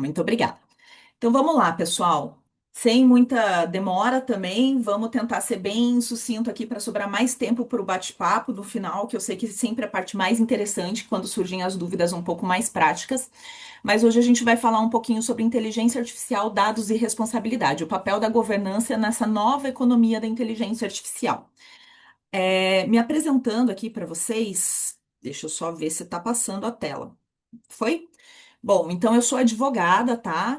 Muito obrigada. Então vamos lá, pessoal. Sem muita demora também, vamos tentar ser bem sucinto aqui para sobrar mais tempo para o bate-papo no final, que eu sei que sempre é a parte mais interessante quando surgem as dúvidas um pouco mais práticas. Mas hoje a gente vai falar um pouquinho sobre inteligência artificial, dados e responsabilidade, o papel da governança nessa nova economia da inteligência artificial. Me apresentando aqui para vocês, deixa eu só ver se está passando a tela. Foi? Bom, então eu sou advogada, tá?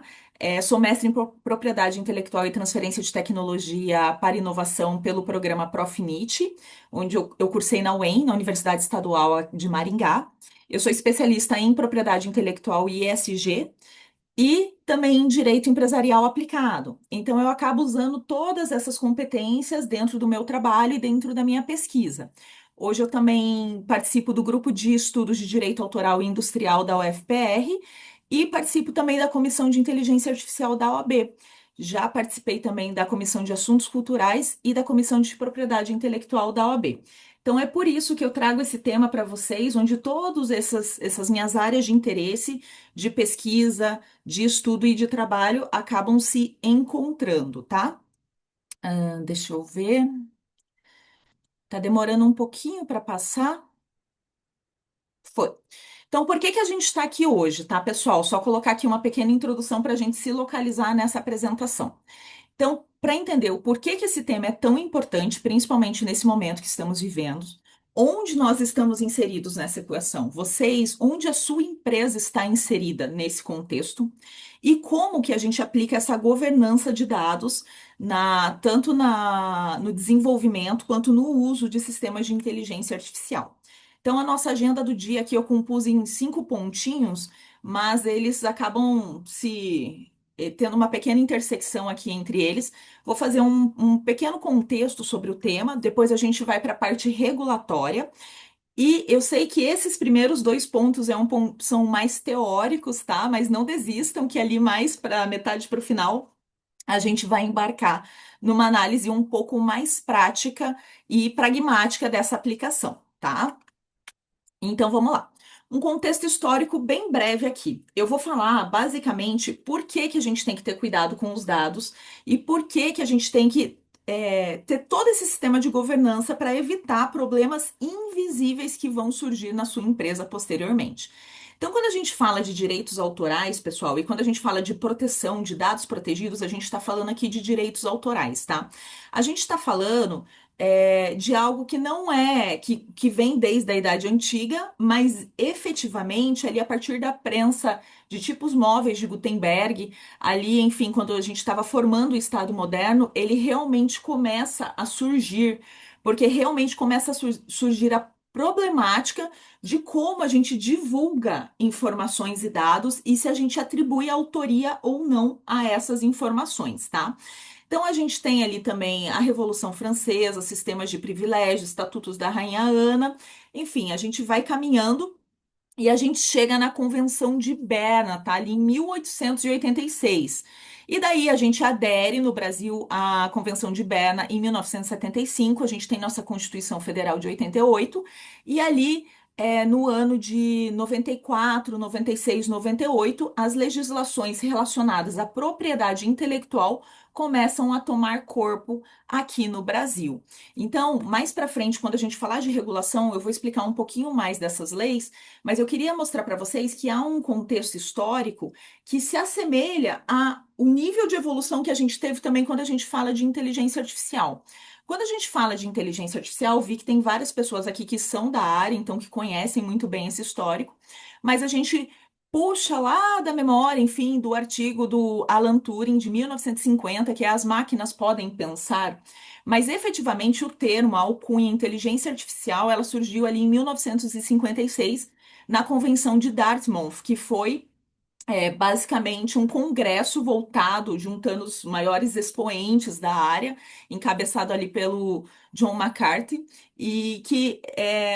Sou mestre em propriedade intelectual e transferência de tecnologia para inovação pelo programa Profinit, onde eu cursei na UEM, na Universidade Estadual de Maringá. Eu sou especialista em propriedade intelectual e ESG e também em direito empresarial aplicado. Então eu acabo usando todas essas competências dentro do meu trabalho e dentro da minha pesquisa. Hoje eu também participo do grupo de estudos de direito autoral e industrial da UFPR e participo também da comissão de inteligência artificial da OAB. Já participei também da comissão de assuntos culturais e da comissão de propriedade intelectual da OAB. Então é por isso que eu trago esse tema para vocês, onde todas essas minhas áreas de interesse, de pesquisa, de estudo e de trabalho acabam se encontrando, tá? Deixa eu ver. Tá demorando um pouquinho para passar? Foi. Então, por que que a gente está aqui hoje, tá, pessoal? Só colocar aqui uma pequena introdução para a gente se localizar nessa apresentação. Então, para entender o porquê que esse tema é tão importante, principalmente nesse momento que estamos vivendo, onde nós estamos inseridos nessa equação? Vocês, onde a sua empresa está inserida nesse contexto? E como que a gente aplica essa governança de dados no desenvolvimento quanto no uso de sistemas de inteligência artificial? Então, a nossa agenda do dia aqui eu compus em 5 pontinhos, mas eles acabam se tendo uma pequena intersecção aqui entre eles. Vou fazer um pequeno contexto sobre o tema, depois a gente vai para a parte regulatória. E eu sei que esses primeiros 2 pontos são mais teóricos, tá? Mas não desistam, que ali mais para metade para o final a gente vai embarcar numa análise um pouco mais prática e pragmática dessa aplicação, tá? Então vamos lá. Um contexto histórico bem breve aqui. Eu vou falar basicamente por que que a gente tem que ter cuidado com os dados e por que que a gente tem que ter todo esse sistema de governança para evitar problemas invisíveis que vão surgir na sua empresa posteriormente. Então, quando a gente fala de direitos autorais, pessoal, e quando a gente fala de proteção de dados protegidos, a gente está falando aqui de direitos autorais, tá? A gente está falando de algo que não é, que vem desde a Idade Antiga, mas efetivamente ali a partir da prensa de tipos móveis de Gutenberg, ali, enfim, quando a gente estava formando o Estado moderno, ele realmente começa a surgir, porque realmente começa a surgir a problemática de como a gente divulga informações e dados e se a gente atribui autoria ou não a essas informações, tá? Então, a gente tem ali também a Revolução Francesa, sistemas de privilégios, estatutos da Rainha Ana, enfim, a gente vai caminhando e a gente chega na Convenção de Berna, tá? Ali em 1886. E daí a gente adere no Brasil à Convenção de Berna em 1975, a gente tem nossa Constituição Federal de 88, e ali no ano de 94, 96, 98, as legislações relacionadas à propriedade intelectual começam a tomar corpo aqui no Brasil. Então, mais para frente, quando a gente falar de regulação, eu vou explicar um pouquinho mais dessas leis, mas eu queria mostrar para vocês que há um contexto histórico que se assemelha ao nível de evolução que a gente teve também quando a gente fala de inteligência artificial. Quando a gente fala de inteligência artificial, vi que tem várias pessoas aqui que são da área, então que conhecem muito bem esse histórico, mas a gente puxa lá da memória, enfim, do artigo do Alan Turing de 1950, que é As Máquinas Podem Pensar, mas efetivamente o termo, a alcunha inteligência artificial, ela surgiu ali em 1956, na Convenção de Dartmouth, que foi basicamente um congresso voltado, juntando os maiores expoentes da área, encabeçado ali pelo John McCarthy, e que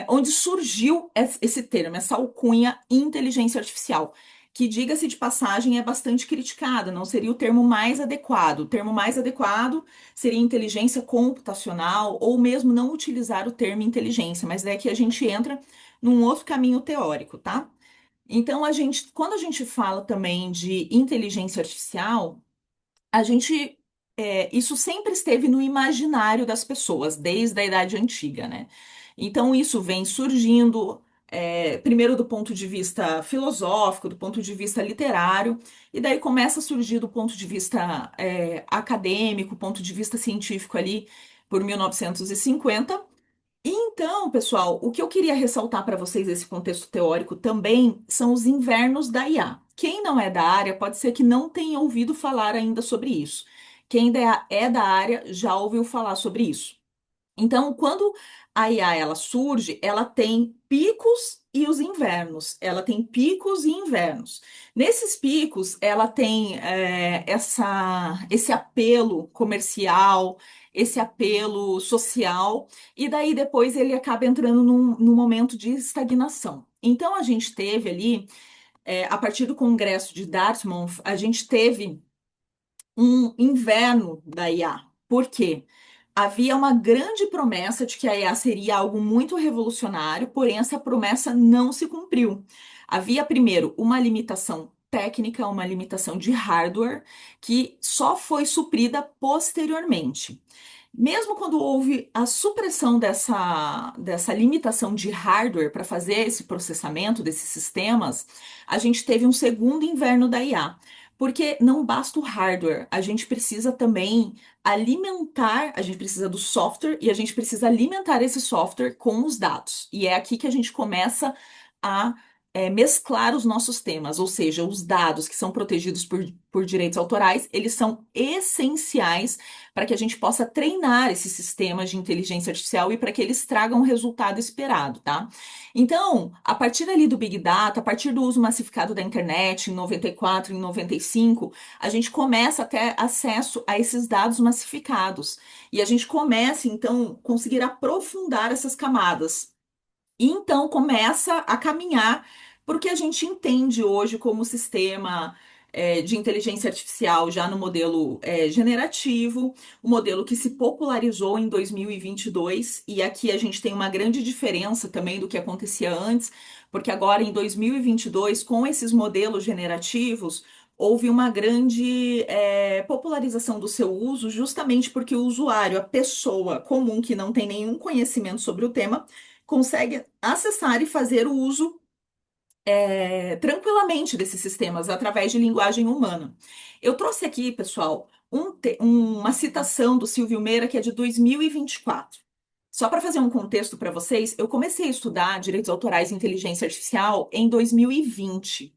onde surgiu esse termo, essa alcunha inteligência artificial. Que, diga-se de passagem, é bastante criticada, não seria o termo mais adequado. O termo mais adequado seria inteligência computacional, ou mesmo não utilizar o termo inteligência, mas é que a gente entra num outro caminho teórico, tá? Então, quando a gente fala também de inteligência artificial, a gente, isso sempre esteve no imaginário das pessoas, desde a Idade Antiga, né? Então, isso vem surgindo, primeiro do ponto de vista filosófico, do ponto de vista literário, e daí começa a surgir do ponto de vista, acadêmico, ponto de vista científico ali por 1950. E então, pessoal, o que eu queria ressaltar para vocês nesse contexto teórico também são os invernos da IA. Quem não é da área pode ser que não tenha ouvido falar ainda sobre isso. Quem é da área já ouviu falar sobre isso. Então, quando a IA ela surge, ela tem picos e os invernos. Ela tem picos e invernos. Nesses picos, ela tem esse apelo comercial, esse apelo social, e daí depois ele acaba entrando num momento de estagnação. Então, a gente teve ali, a partir do Congresso de Dartmouth, a gente teve um inverno da IA. Por quê? Havia uma grande promessa de que a IA seria algo muito revolucionário, porém essa promessa não se cumpriu. Havia, primeiro, uma limitação técnica, uma limitação de hardware, que só foi suprida posteriormente. Mesmo quando houve a supressão dessa limitação de hardware para fazer esse processamento desses sistemas, a gente teve um segundo inverno da IA. Porque não basta o hardware, a gente precisa também alimentar, a gente precisa do software e a gente precisa alimentar esse software com os dados. E é aqui que a gente começa a mesclar os nossos temas, ou seja, os dados que são protegidos por direitos autorais, eles são essenciais para que a gente possa treinar esses sistemas de inteligência artificial e para que eles tragam o resultado esperado, tá? Então, a partir ali do Big Data, a partir do uso massificado da internet em 94, em 95, a gente começa a ter acesso a esses dados massificados. E a gente começa, então, conseguir aprofundar essas camadas. E então começa a caminhar porque a gente entende hoje como sistema de inteligência artificial já no modelo generativo, o modelo que se popularizou em 2022, e aqui a gente tem uma grande diferença também do que acontecia antes, porque agora em 2022, com esses modelos generativos, houve uma grande popularização do seu uso, justamente porque o usuário, a pessoa comum que não tem nenhum conhecimento sobre o tema, consegue acessar e fazer o uso tranquilamente desses sistemas através de linguagem humana. Eu trouxe aqui, pessoal, uma citação do Silvio Meira que é de 2024. Só para fazer um contexto para vocês, eu comecei a estudar direitos autorais e inteligência artificial em 2020.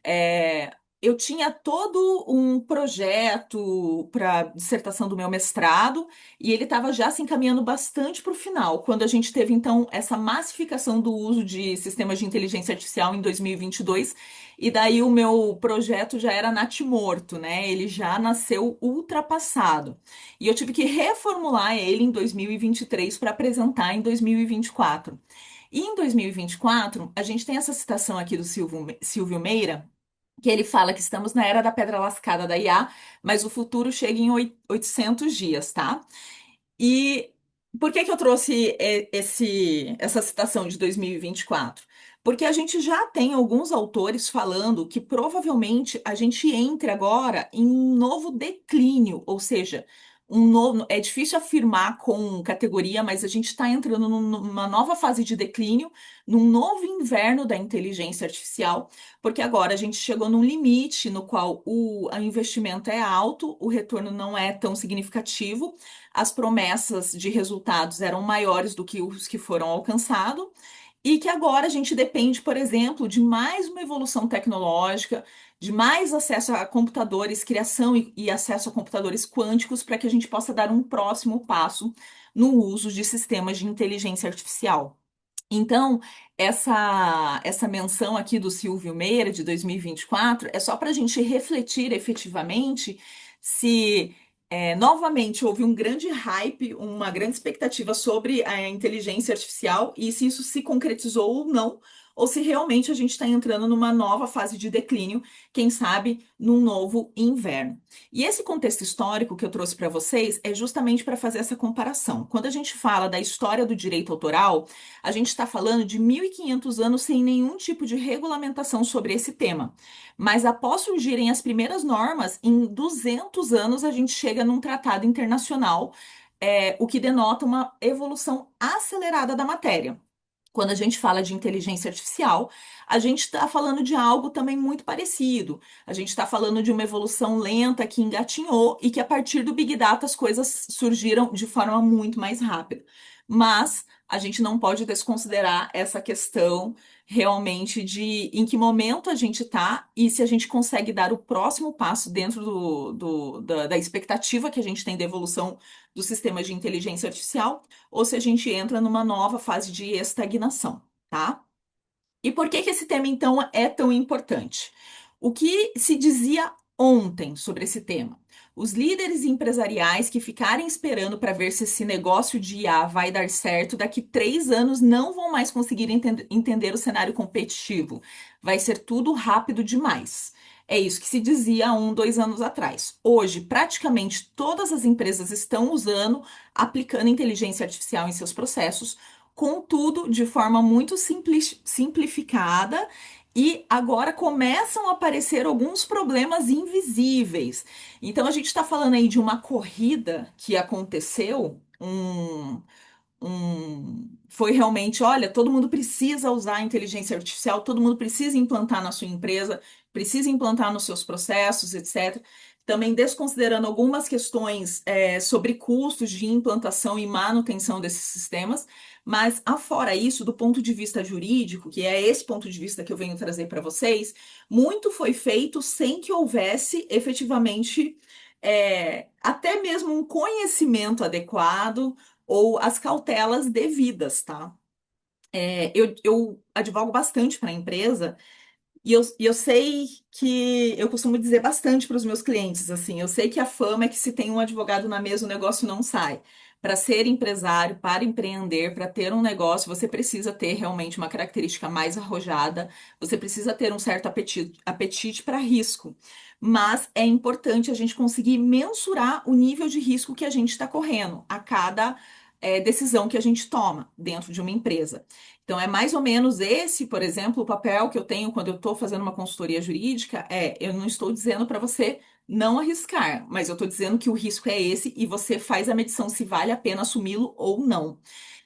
É, eu tinha todo um projeto para dissertação do meu mestrado e ele estava já se encaminhando bastante para o final, quando a gente teve então essa massificação do uso de sistemas de inteligência artificial em 2022, e daí o meu projeto já era natimorto, né? Ele já nasceu ultrapassado. E eu tive que reformular ele em 2023 para apresentar em 2024. E em 2024, a gente tem essa citação aqui do Silvio Meira, que ele fala que estamos na era da pedra lascada da IA, mas o futuro chega em 800 dias, tá? E por que que eu trouxe essa citação de 2024? Porque a gente já tem alguns autores falando que provavelmente a gente entre agora em um novo declínio, ou seja, é difícil afirmar com categoria, mas a gente está entrando numa nova fase de declínio, num novo inverno da inteligência artificial, porque agora a gente chegou num limite no qual o investimento é alto, o retorno não é tão significativo, as promessas de resultados eram maiores do que os que foram alcançados, e que agora a gente depende, por exemplo, de mais uma evolução tecnológica, de mais acesso a computadores, criação e acesso a computadores quânticos, para que a gente possa dar um próximo passo no uso de sistemas de inteligência artificial. Então, essa menção aqui do Silvio Meira, de 2024, é só para a gente refletir efetivamente se novamente houve um grande hype, uma grande expectativa sobre a inteligência artificial e se isso se concretizou ou não, ou se realmente a gente está entrando numa nova fase de declínio, quem sabe num novo inverno. E esse contexto histórico que eu trouxe para vocês é justamente para fazer essa comparação. Quando a gente fala da história do direito autoral, a gente está falando de 1.500 anos sem nenhum tipo de regulamentação sobre esse tema. Mas após surgirem as primeiras normas, em 200 anos a gente chega num tratado internacional, o que denota uma evolução acelerada da matéria. Quando a gente fala de inteligência artificial, a gente está falando de algo também muito parecido. A gente está falando de uma evolução lenta que engatinhou e que a partir do Big Data as coisas surgiram de forma muito mais rápida. Mas a gente não pode desconsiderar essa questão realmente de em que momento a gente está e se a gente consegue dar o próximo passo dentro da expectativa que a gente tem de evolução dos sistemas de inteligência artificial ou se a gente entra numa nova fase de estagnação, tá? E por que que esse tema, então, é tão importante? O que se dizia ontem sobre esse tema? Os líderes empresariais que ficarem esperando para ver se esse negócio de IA vai dar certo, daqui 3 anos não vão mais conseguir entender o cenário competitivo. Vai ser tudo rápido demais. É isso que se dizia há 2 anos atrás. Hoje, praticamente todas as empresas estão usando, aplicando inteligência artificial em seus processos, contudo, de forma muito simplificada, e agora começam a aparecer alguns problemas invisíveis. Então, a gente está falando aí de uma corrida que aconteceu, foi realmente, olha, todo mundo precisa usar a inteligência artificial, todo mundo precisa implantar na sua empresa, precisa implantar nos seus processos, etc. Também desconsiderando algumas questões sobre custos de implantação e manutenção desses sistemas, mas afora isso, do ponto de vista jurídico, que é esse ponto de vista que eu venho trazer para vocês, muito foi feito sem que houvesse efetivamente até mesmo um conhecimento adequado ou as cautelas devidas, tá? Eu advogo bastante para a empresa e eu sei que eu costumo dizer bastante para os meus clientes, assim, eu sei que a fama é que se tem um advogado na mesa, o negócio não sai. Para ser empresário, para empreender, para ter um negócio, você precisa ter realmente uma característica mais arrojada, você precisa ter um certo apetite para risco. Mas é importante a gente conseguir mensurar o nível de risco que a gente está correndo a cada decisão que a gente toma dentro de uma empresa. Então, é mais ou menos esse, por exemplo, o papel que eu tenho quando eu estou fazendo uma consultoria jurídica. Eu não estou dizendo para você não arriscar, mas eu estou dizendo que o risco é esse e você faz a medição se vale a pena assumi-lo ou não.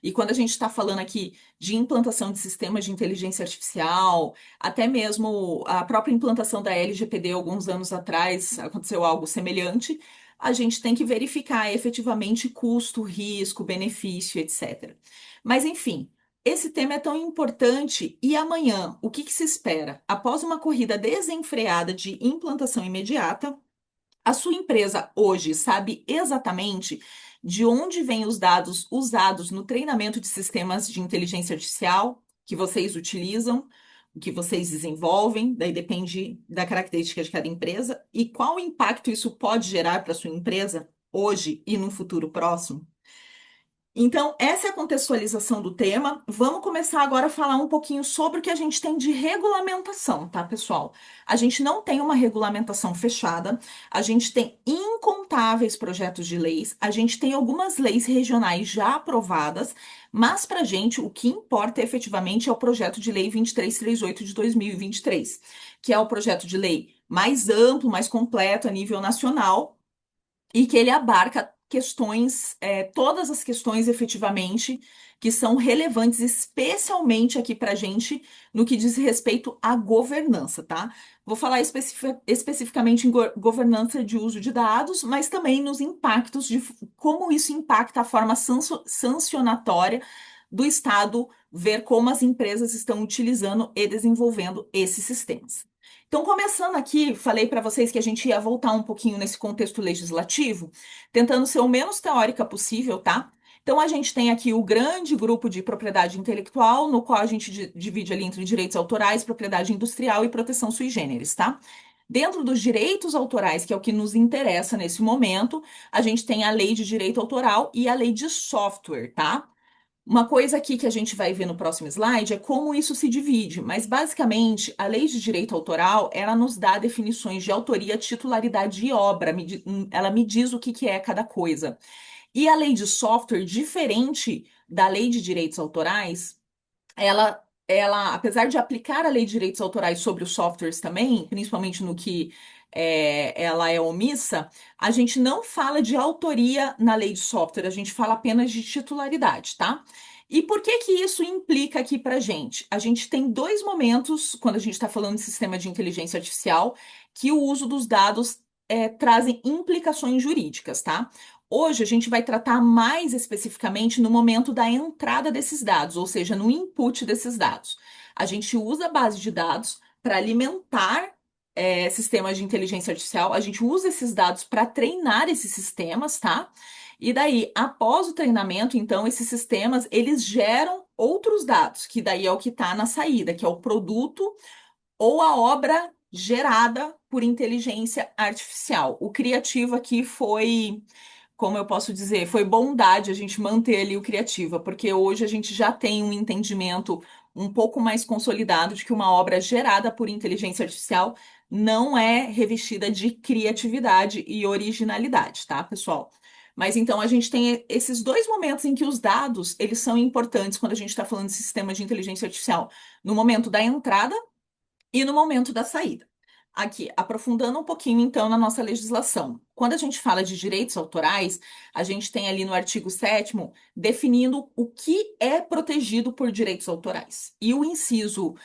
E quando a gente está falando aqui de implantação de sistemas de inteligência artificial, até mesmo a própria implantação da LGPD alguns anos atrás, aconteceu algo semelhante, a gente tem que verificar efetivamente custo, risco, benefício, etc. Mas, enfim. Esse tema é tão importante e amanhã, o que que se espera? Após uma corrida desenfreada de implantação imediata, a sua empresa hoje sabe exatamente de onde vêm os dados usados no treinamento de sistemas de inteligência artificial que vocês utilizam, que vocês desenvolvem, daí depende da característica de cada empresa, e qual impacto isso pode gerar para a sua empresa hoje e no futuro próximo? Então, essa é a contextualização do tema. Vamos começar agora a falar um pouquinho sobre o que a gente tem de regulamentação, tá, pessoal? A gente não tem uma regulamentação fechada, a gente tem incontáveis projetos de leis, a gente tem algumas leis regionais já aprovadas, mas para a gente o que importa efetivamente é o projeto de lei 2338 de 2023, que é o projeto de lei mais amplo, mais completo a nível nacional e que ele abarca questões, todas as questões efetivamente que são relevantes, especialmente aqui para a gente, no que diz respeito à governança, tá? Vou falar especificamente em governança de uso de dados, mas também nos impactos de como isso impacta a forma sancionatória do Estado ver como as empresas estão utilizando e desenvolvendo esses sistemas. Então, começando aqui, falei para vocês que a gente ia voltar um pouquinho nesse contexto legislativo, tentando ser o menos teórica possível, tá? Então, a gente tem aqui o grande grupo de propriedade intelectual, no qual a gente divide ali entre direitos autorais, propriedade industrial e proteção sui generis, tá? Dentro dos direitos autorais, que é o que nos interessa nesse momento, a gente tem a lei de direito autoral e a lei de software, tá? Uma coisa aqui que a gente vai ver no próximo slide é como isso se divide, mas basicamente a lei de direito autoral, ela nos dá definições de autoria, titularidade e obra, ela me diz o que que é cada coisa. E a lei de software, diferente da lei de direitos autorais, apesar de aplicar a lei de direitos autorais sobre os softwares também, principalmente no que ela é omissa, a gente não fala de autoria na lei de software, a gente fala apenas de titularidade, tá? E por que que isso implica aqui pra gente? A gente tem dois momentos, quando a gente está falando de sistema de inteligência artificial, que o uso dos dados trazem implicações jurídicas, tá? Hoje a gente vai tratar mais especificamente no momento da entrada desses dados, ou seja, no input desses dados. A gente usa a base de dados para alimentar sistemas de inteligência artificial, a gente usa esses dados para treinar esses sistemas, tá? E daí, após o treinamento, então, esses sistemas, eles geram outros dados, que daí é o que está na saída, que é o produto ou a obra gerada por inteligência artificial. O criativo aqui foi, como eu posso dizer, foi bondade a gente manter ali o criativa, porque hoje a gente já tem um entendimento um pouco mais consolidado de que uma obra gerada por inteligência artificial não é revestida de criatividade e originalidade, tá, pessoal? Mas então a gente tem esses dois momentos em que os dados, eles são importantes quando a gente está falando de sistema de inteligência artificial. No momento da entrada e no momento da saída. Aqui, aprofundando um pouquinho então na nossa legislação. Quando a gente fala de direitos autorais, a gente tem ali no artigo 7º definindo o que é protegido por direitos autorais. E o inciso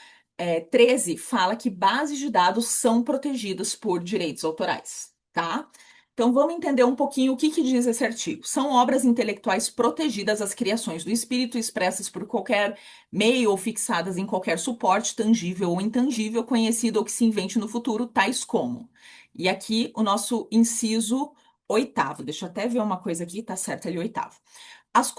13 fala que bases de dados são protegidas por direitos autorais, tá? Então vamos entender um pouquinho o que que diz esse artigo. São obras intelectuais protegidas as criações do espírito expressas por qualquer meio ou fixadas em qualquer suporte tangível ou intangível, conhecido ou que se invente no futuro, tais como. E aqui o nosso inciso 8º. Deixa eu até ver uma coisa aqui, tá certo ali, 8º. As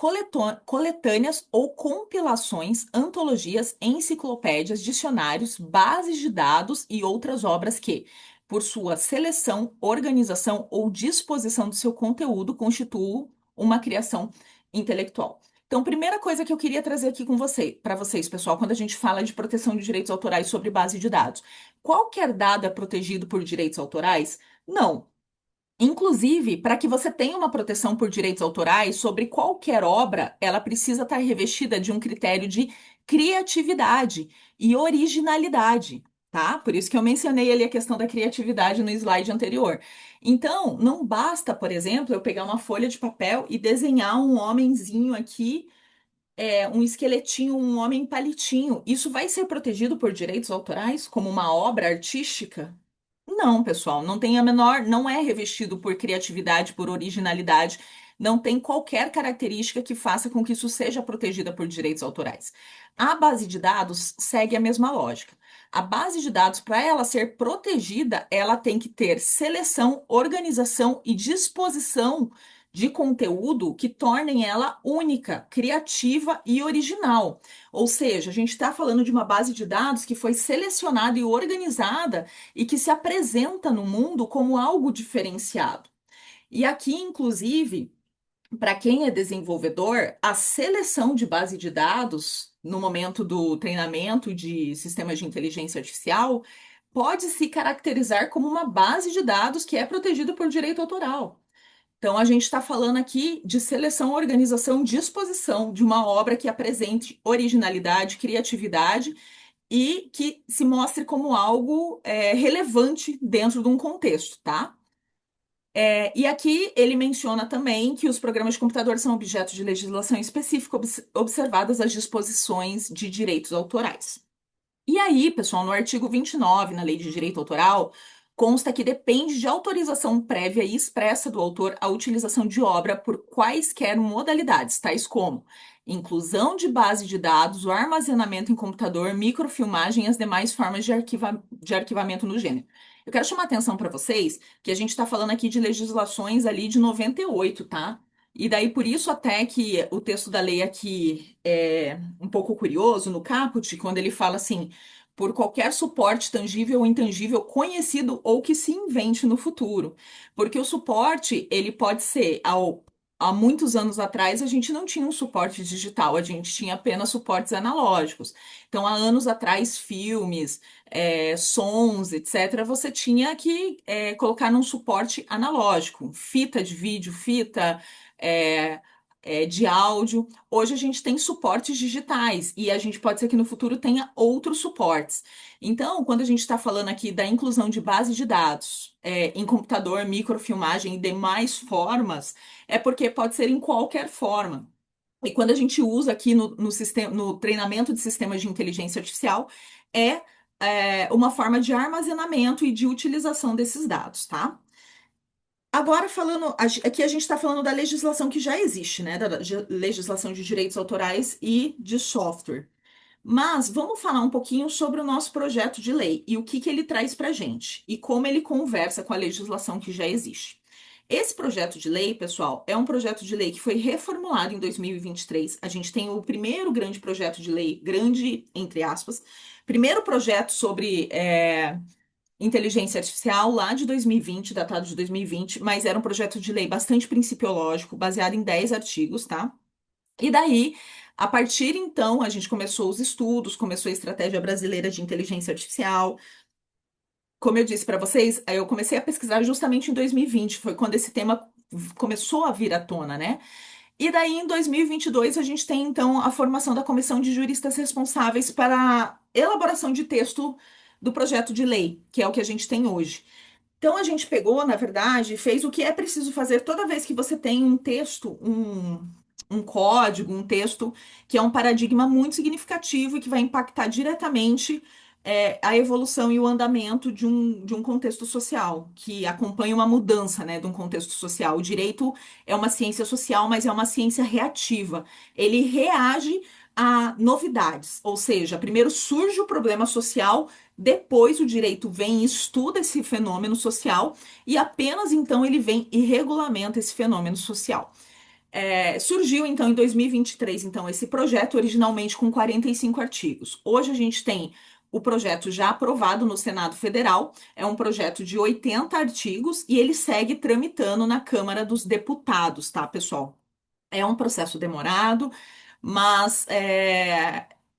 coletâneas ou compilações, antologias, enciclopédias, dicionários, bases de dados e outras obras que, por sua seleção, organização ou disposição do seu conteúdo, constituam uma criação intelectual. Então, primeira coisa que eu queria trazer aqui com para vocês, pessoal, quando a gente fala de proteção de direitos autorais sobre base de dados, qualquer dado é protegido por direitos autorais? Não. Inclusive, para que você tenha uma proteção por direitos autorais sobre qualquer obra, ela precisa estar revestida de um critério de criatividade e originalidade, tá? Por isso que eu mencionei ali a questão da criatividade no slide anterior. Então, não basta, por exemplo, eu pegar uma folha de papel e desenhar um homenzinho aqui, um esqueletinho, um homem palitinho. Isso vai ser protegido por direitos autorais como uma obra artística? Não, pessoal, não tem a menor, não é revestido por criatividade, por originalidade, não tem qualquer característica que faça com que isso seja protegida por direitos autorais. A base de dados segue a mesma lógica. A base de dados, para ela ser protegida, ela tem que ter seleção, organização e disposição de conteúdo que tornem ela única, criativa e original. Ou seja, a gente está falando de uma base de dados que foi selecionada e organizada e que se apresenta no mundo como algo diferenciado. E aqui, inclusive, para quem é desenvolvedor, a seleção de base de dados no momento do treinamento de sistemas de inteligência artificial pode se caracterizar como uma base de dados que é protegida por direito autoral. Então, a gente está falando aqui de seleção, organização, disposição de uma obra que apresente originalidade, criatividade e que se mostre como algo relevante dentro de um contexto, tá? E aqui ele menciona também que os programas de computador são objetos de legislação específica, observadas as disposições de direitos autorais. E aí, pessoal, no artigo 29, na Lei de Direito Autoral, consta que depende de autorização prévia e expressa do autor a utilização de obra por quaisquer modalidades, tais como inclusão de base de dados, o armazenamento em computador, microfilmagem e as demais formas de arquivamento no gênero. Eu quero chamar a atenção para vocês que a gente está falando aqui de legislações ali de 98, tá? E daí, por isso, até que o texto da lei aqui é um pouco curioso no caput, quando ele fala assim, por qualquer suporte tangível ou intangível conhecido ou que se invente no futuro. Porque o suporte, ele pode ser ao há muitos anos atrás, a gente não tinha um suporte digital, a gente tinha apenas suportes analógicos. Então, há anos atrás, filmes, sons, etc., você tinha que colocar num suporte analógico, fita de vídeo, fita. é, de áudio. Hoje a gente tem suportes digitais e a gente pode ser que no futuro tenha outros suportes. Então, quando a gente está falando aqui da inclusão de base de dados em computador, microfilmagem e demais formas, é porque pode ser em qualquer forma. E quando a gente usa aqui no sistema, no treinamento de sistemas de inteligência artificial, é, uma forma de armazenamento e de utilização desses dados, tá? Agora, falando, aqui a gente está falando da legislação que já existe, né? Da legislação de direitos autorais e de software. Mas vamos falar um pouquinho sobre o nosso projeto de lei e o que que ele traz para a gente e como ele conversa com a legislação que já existe. Esse projeto de lei, pessoal, é um projeto de lei que foi reformulado em 2023. A gente tem o primeiro grande projeto de lei, grande entre aspas, primeiro projeto sobre inteligência artificial lá de 2020, datado de 2020, mas era um projeto de lei bastante principiológico, baseado em 10 artigos, tá? E daí, a partir então, a gente começou os estudos, começou a estratégia brasileira de inteligência artificial. Como eu disse para vocês, eu comecei a pesquisar justamente em 2020, foi quando esse tema começou a vir à tona, né? E daí, em 2022, a gente tem então a formação da comissão de juristas responsáveis para a elaboração de texto do projeto de lei, que é o que a gente tem hoje. Então a gente pegou, na verdade, e fez o que é preciso fazer toda vez que você tem um texto, um código, um texto que é um paradigma muito significativo e que vai impactar diretamente a evolução e o andamento de um contexto social, que acompanha uma mudança, né, de um contexto social. O direito é uma ciência social, mas é uma ciência reativa. Ele reage a novidades, ou seja, primeiro surge o problema social. Depois o direito vem e estuda esse fenômeno social e apenas então ele vem e regulamenta esse fenômeno social. Surgiu então em 2023 então esse projeto originalmente com 45 artigos. Hoje a gente tem o projeto já aprovado no Senado Federal, é um projeto de 80 artigos e ele segue tramitando na Câmara dos Deputados, tá, pessoal? É um processo demorado, mas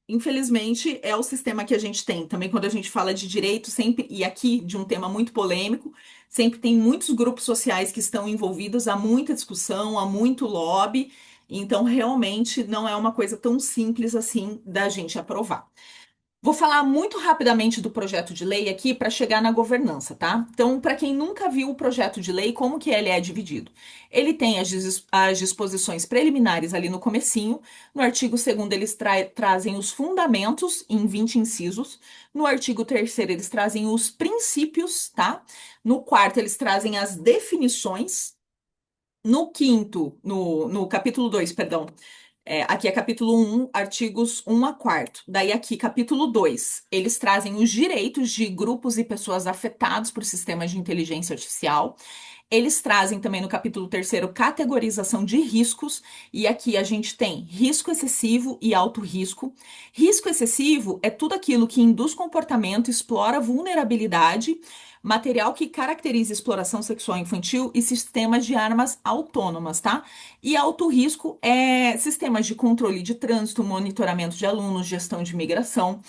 infelizmente é o sistema que a gente tem. Também quando a gente fala de direito, sempre, e aqui de um tema muito polêmico, sempre tem muitos grupos sociais que estão envolvidos, há muita discussão, há muito lobby, então realmente não é uma coisa tão simples assim da gente aprovar. Vou falar muito rapidamente do projeto de lei aqui para chegar na governança, tá? Então, para quem nunca viu o projeto de lei, como que ele é dividido? Ele tem as disposições preliminares ali no comecinho. No artigo 2º eles trazem os fundamentos em 20 incisos. No artigo 3º eles trazem os princípios, tá? No 4º eles trazem as definições. No quinto, no capítulo 2, perdão, aqui é capítulo 1, artigos 1 a 4. Daí aqui, capítulo 2, eles trazem os direitos de grupos e pessoas afetados por sistemas de inteligência artificial. Eles trazem também no capítulo 3º categorização de riscos, e aqui a gente tem risco excessivo e alto risco. Risco excessivo é tudo aquilo que induz comportamento, explora vulnerabilidade, material que caracteriza exploração sexual infantil e sistemas de armas autônomas, tá? E alto risco é sistemas de controle de trânsito, monitoramento de alunos, gestão de migração.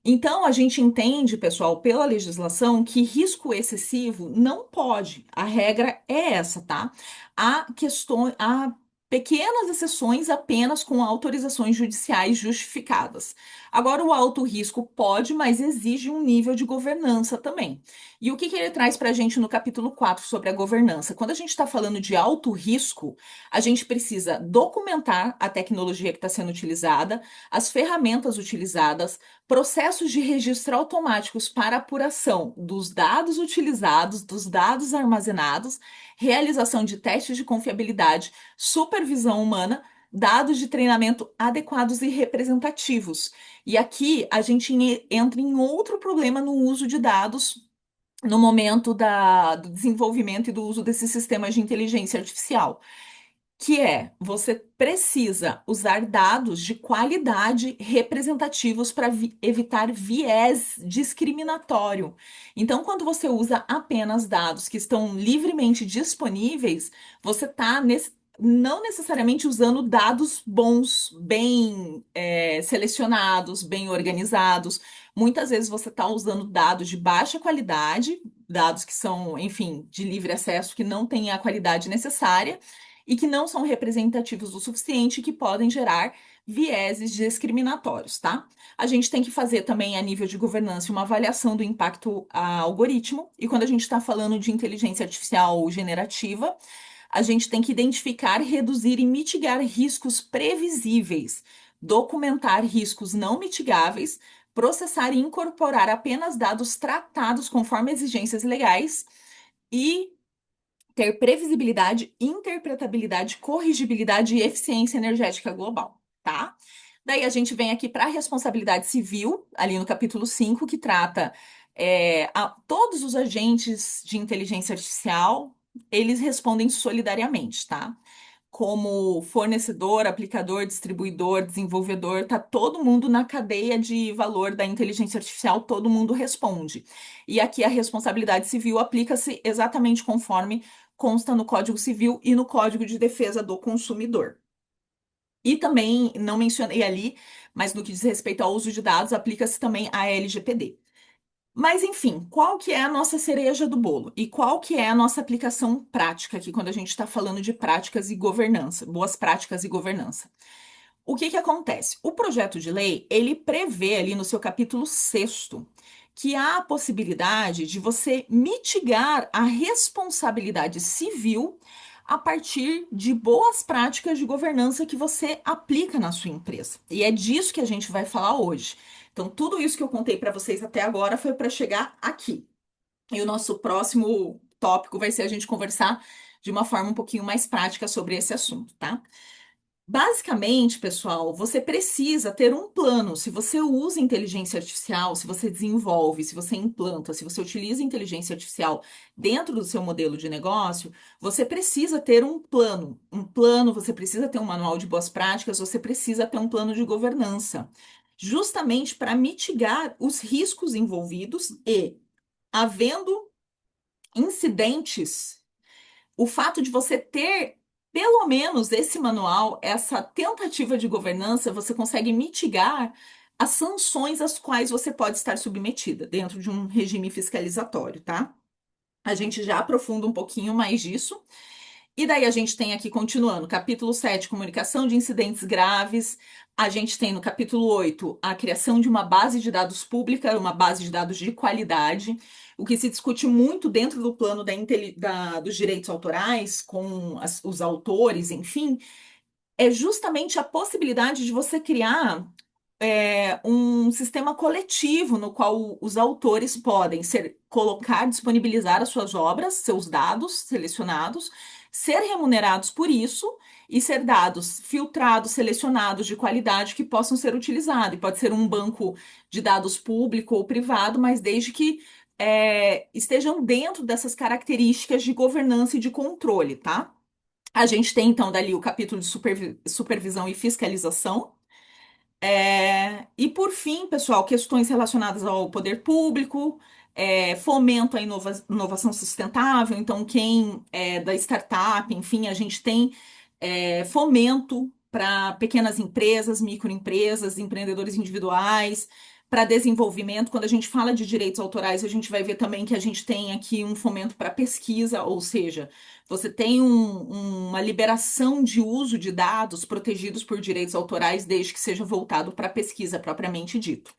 Então, a gente entende, pessoal, pela legislação, que risco excessivo não pode. A regra é essa, tá? Há pequenas exceções apenas com autorizações judiciais justificadas. Agora, o alto risco pode, mas exige um nível de governança também. E o que que ele traz para a gente no capítulo 4 sobre a governança? Quando a gente está falando de alto risco, a gente precisa documentar a tecnologia que está sendo utilizada, as ferramentas utilizadas, processos de registro automáticos para apuração dos dados utilizados, dos dados armazenados, realização de testes de confiabilidade, supervisão humana, dados de treinamento adequados e representativos. E aqui a gente entra em outro problema no uso de dados no momento do desenvolvimento e do uso desses sistemas de inteligência artificial, que é você precisa usar dados de qualidade representativos para evitar viés discriminatório. Então, quando você usa apenas dados que estão livremente disponíveis, você está não necessariamente usando dados bons, bem selecionados, bem organizados. Muitas vezes você está usando dados de baixa qualidade, dados que são, enfim, de livre acesso, que não têm a qualidade necessária e que não são representativos o suficiente, que podem gerar vieses discriminatórios, tá? A gente tem que fazer também, a nível de governança, uma avaliação do impacto a algoritmo, e quando a gente está falando de inteligência artificial generativa, a gente tem que identificar, reduzir e mitigar riscos previsíveis, documentar riscos não mitigáveis, processar e incorporar apenas dados tratados conforme exigências legais e ter previsibilidade, interpretabilidade, corrigibilidade e eficiência energética global, tá? Daí a gente vem aqui para a responsabilidade civil, ali no capítulo 5, que trata a todos os agentes de inteligência artificial, eles respondem solidariamente, tá? Como fornecedor, aplicador, distribuidor, desenvolvedor, tá todo mundo na cadeia de valor da inteligência artificial, todo mundo responde. E aqui a responsabilidade civil aplica-se exatamente conforme consta no Código Civil e no Código de Defesa do Consumidor. E também, não mencionei ali, mas no que diz respeito ao uso de dados, aplica-se também a LGPD. Mas enfim, qual que é a nossa cereja do bolo? E qual que é a nossa aplicação prática aqui quando a gente está falando de práticas e governança, boas práticas e governança? O que que acontece? O projeto de lei, ele prevê ali no seu capítulo sexto que há a possibilidade de você mitigar a responsabilidade civil a partir de boas práticas de governança que você aplica na sua empresa. E é disso que a gente vai falar hoje. Então, tudo isso que eu contei para vocês até agora foi para chegar aqui. E o nosso próximo tópico vai ser a gente conversar de uma forma um pouquinho mais prática sobre esse assunto, tá? Basicamente, pessoal, você precisa ter um plano. Se você usa inteligência artificial, se você desenvolve, se você implanta, se você utiliza inteligência artificial dentro do seu modelo de negócio, você precisa ter um plano. Um plano, você precisa ter um manual de boas práticas, você precisa ter um plano de governança, justamente para mitigar os riscos envolvidos e, havendo incidentes, o fato de você ter pelo menos esse manual, essa tentativa de governança, você consegue mitigar as sanções às quais você pode estar submetida dentro de um regime fiscalizatório, tá? A gente já aprofunda um pouquinho mais disso. E daí a gente tem aqui, continuando, capítulo 7, comunicação de incidentes graves. A gente tem no capítulo 8 a criação de uma base de dados pública, uma base de dados de qualidade. O que se discute muito dentro do plano dos direitos autorais, com os autores, enfim, é justamente a possibilidade de você criar um sistema coletivo no qual os autores podem colocar, disponibilizar as suas obras, seus dados selecionados, ser remunerados por isso e ser dados filtrados, selecionados de qualidade que possam ser utilizados. E pode ser um banco de dados público ou privado, mas desde que estejam dentro dessas características de governança e de controle, tá? A gente tem então dali o capítulo de supervisão e fiscalização. E por fim, pessoal, questões relacionadas ao poder público, fomento à inovação sustentável. Então, quem é da startup, enfim, a gente tem fomento para pequenas empresas, microempresas, empreendedores individuais, para desenvolvimento. Quando a gente fala de direitos autorais, a gente vai ver também que a gente tem aqui um fomento para pesquisa, ou seja, você tem uma liberação de uso de dados protegidos por direitos autorais, desde que seja voltado para a pesquisa propriamente dito.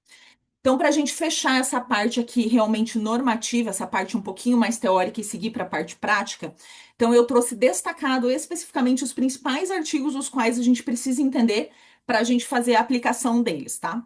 Então, para a gente fechar essa parte aqui realmente normativa, essa parte um pouquinho mais teórica e seguir para a parte prática, então eu trouxe destacado especificamente os principais artigos os quais a gente precisa entender para a gente fazer a aplicação deles, tá?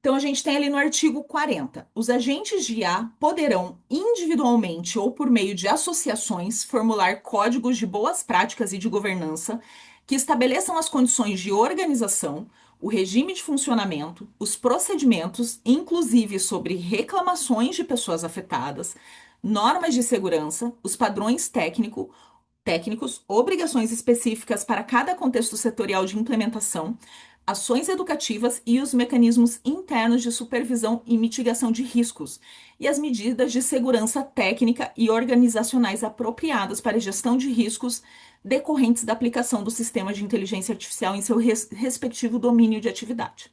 Então, a gente tem ali no artigo 40, os agentes de IA poderão individualmente ou por meio de associações formular códigos de boas práticas e de governança que estabeleçam as condições de organização, o regime de funcionamento, os procedimentos, inclusive sobre reclamações de pessoas afetadas, normas de segurança, os padrões técnicos, obrigações específicas para cada contexto setorial de implementação, ações educativas e os mecanismos internos de supervisão e mitigação de riscos. e as medidas de segurança técnica e organizacionais apropriadas para a gestão de riscos decorrentes da aplicação do sistema de inteligência artificial em seu respectivo domínio de atividade.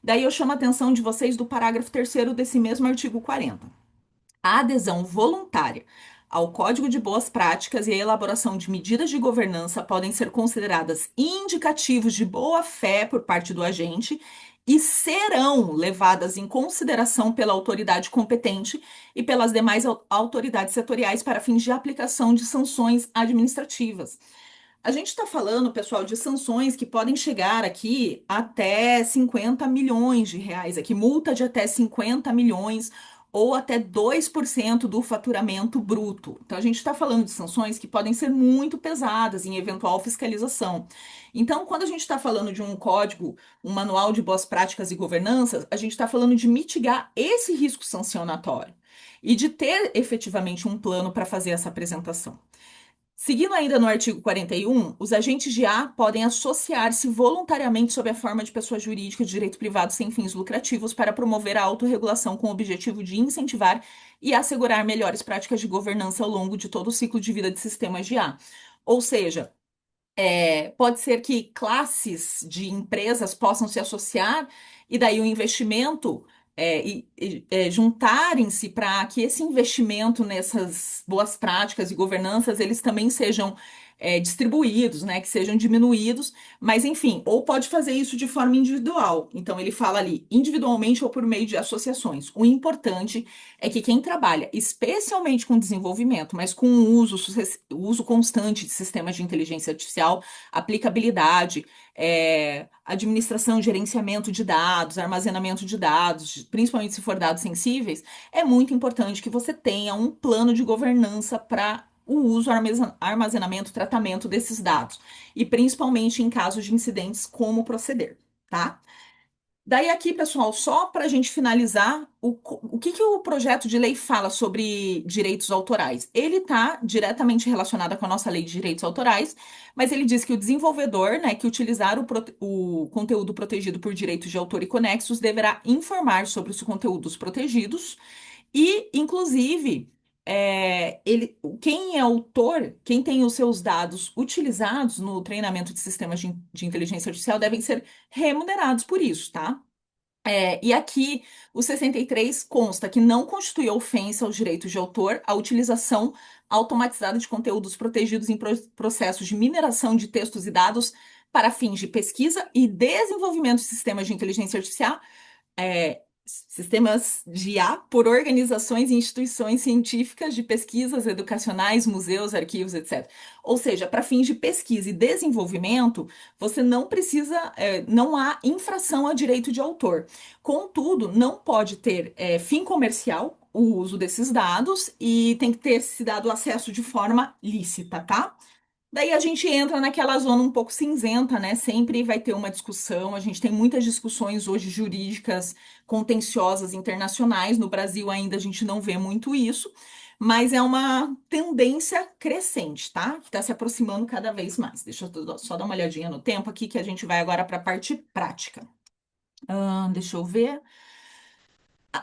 Daí eu chamo a atenção de vocês do parágrafo terceiro desse mesmo artigo 40. A adesão voluntária ao Código de Boas Práticas e a elaboração de medidas de governança podem ser consideradas indicativos de boa-fé por parte do agente e serão levadas em consideração pela autoridade competente e pelas demais autoridades setoriais para fins de aplicação de sanções administrativas. A gente está falando, pessoal, de sanções que podem chegar aqui até 50 milhões de reais, aqui multa de até 50 milhões ou até 2% do faturamento bruto. Então, a gente está falando de sanções que podem ser muito pesadas em eventual fiscalização. Então, quando a gente está falando de um código, um manual de boas práticas e governança, a gente está falando de mitigar esse risco sancionatório e de ter efetivamente um plano para fazer essa apresentação. Seguindo ainda no artigo 41, os agentes de A podem associar-se voluntariamente sob a forma de pessoa jurídica de direito privado sem fins lucrativos para promover a autorregulação com o objetivo de incentivar e assegurar melhores práticas de governança ao longo de todo o ciclo de vida de sistemas de A. Ou seja, pode ser que classes de empresas possam se associar e daí o investimento juntarem-se para que esse investimento nessas boas práticas e governanças eles também sejam distribuídos, né, que sejam diminuídos, mas enfim, ou pode fazer isso de forma individual. Então ele fala ali individualmente ou por meio de associações. O importante é que quem trabalha especialmente com desenvolvimento, mas com o uso constante de sistemas de inteligência artificial, aplicabilidade, administração, gerenciamento de dados, armazenamento de dados, principalmente se for dados sensíveis, é muito importante que você tenha um plano de governança para o uso, armazenamento, tratamento desses dados, e principalmente em casos de incidentes, como proceder, tá? Daí aqui, pessoal, só para a gente finalizar, o que o projeto de lei fala sobre direitos autorais? Ele está diretamente relacionado com a nossa lei de direitos autorais, mas ele diz que o desenvolvedor, né, que utilizar o conteúdo protegido por direitos de autor e conexos deverá informar sobre os conteúdos protegidos e, inclusive, quem é autor, quem tem os seus dados utilizados no treinamento de sistemas de inteligência artificial devem ser remunerados por isso, tá? E aqui o 63 consta que não constitui ofensa aos direitos de autor a utilização automatizada de conteúdos protegidos em processos de mineração de textos e dados para fins de pesquisa e desenvolvimento de sistemas de inteligência artificial, sistemas de IA por organizações e instituições científicas de pesquisas educacionais, museus, arquivos, etc. Ou seja, para fins de pesquisa e desenvolvimento, você não precisa, não há infração a direito de autor. Contudo, não pode ter fim comercial o uso desses dados e tem que ter se dado acesso de forma lícita, tá? Daí a gente entra naquela zona um pouco cinzenta, né? Sempre vai ter uma discussão. A gente tem muitas discussões hoje jurídicas contenciosas internacionais. No Brasil ainda a gente não vê muito isso, mas é uma tendência crescente, tá? Que está se aproximando cada vez mais. Deixa eu só dar uma olhadinha no tempo aqui, que a gente vai agora para a parte prática. Deixa eu ver.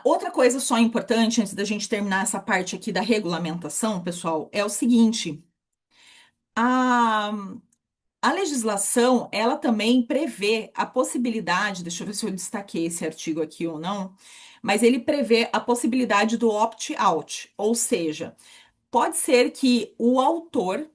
Outra coisa só importante, antes da gente terminar essa parte aqui da regulamentação, pessoal, é o seguinte. A A legislação, ela também prevê a possibilidade, deixa eu ver se eu destaquei esse artigo aqui ou não, mas ele prevê a possibilidade do opt-out, ou seja, pode ser que o autor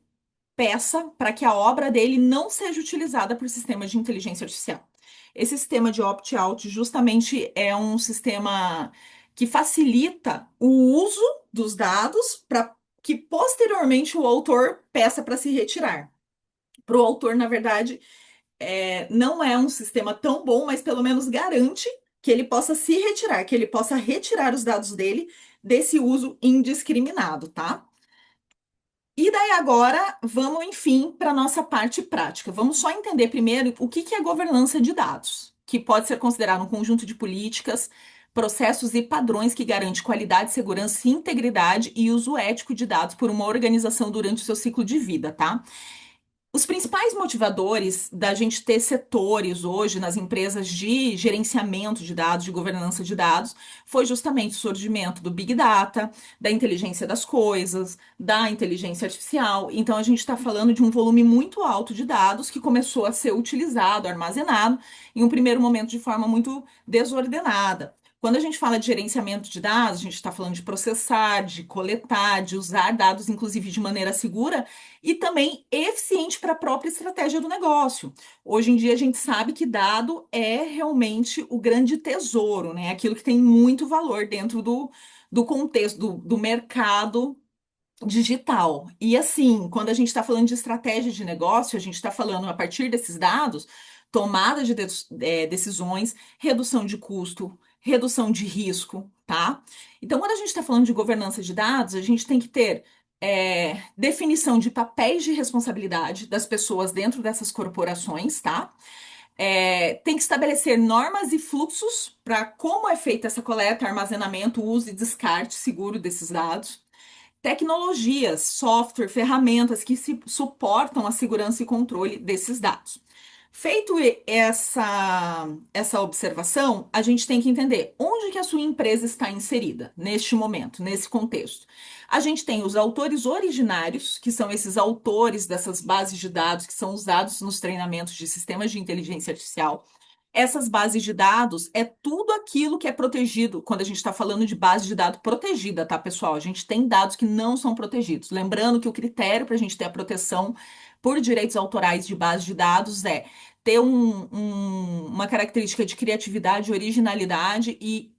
peça para que a obra dele não seja utilizada por sistemas de inteligência artificial. Esse sistema de opt-out justamente é um sistema que facilita o uso dos dados para que posteriormente o autor peça para se retirar. Para o autor, na verdade, não é um sistema tão bom, mas pelo menos garante que ele possa se retirar, que ele possa retirar os dados dele desse uso indiscriminado, tá? E daí agora, vamos, enfim, para a nossa parte prática. Vamos só entender primeiro o que é governança de dados, que pode ser considerado um conjunto de políticas, processos e padrões que garante qualidade, segurança, integridade e uso ético de dados por uma organização durante o seu ciclo de vida, tá? Os principais motivadores da gente ter setores hoje nas empresas de gerenciamento de dados, de governança de dados, foi justamente o surgimento do Big Data, da inteligência das coisas, da inteligência artificial. Então, a gente está falando de um volume muito alto de dados que começou a ser utilizado, armazenado, em um primeiro momento de forma muito desordenada. Quando a gente fala de gerenciamento de dados, a gente está falando de processar, de coletar, de usar dados, inclusive de maneira segura e também eficiente para a própria estratégia do negócio. Hoje em dia a gente sabe que dado é realmente o grande tesouro, né? Aquilo que tem muito valor dentro do contexto do mercado digital. E assim, quando a gente está falando de estratégia de negócio, a gente está falando a partir desses dados, tomada de decisões, redução de custo, redução de risco, tá? Então, quando a gente está falando de governança de dados, a gente tem que ter definição de papéis de responsabilidade das pessoas dentro dessas corporações, tá? Tem que estabelecer normas e fluxos para como é feita essa coleta, armazenamento, uso e descarte seguro desses dados, tecnologias, software, ferramentas que se suportam a segurança e controle desses dados. Feito essa observação, a gente tem que entender onde que a sua empresa está inserida neste momento, nesse contexto. A gente tem os autores originários, que são esses autores dessas bases de dados que são usados nos treinamentos de sistemas de inteligência artificial. Essas bases de dados é tudo aquilo que é protegido quando a gente está falando de base de dados protegida, tá, pessoal? A gente tem dados que não são protegidos. Lembrando que o critério para a gente ter a proteção por direitos autorais de base de dados é ter uma característica de criatividade, originalidade e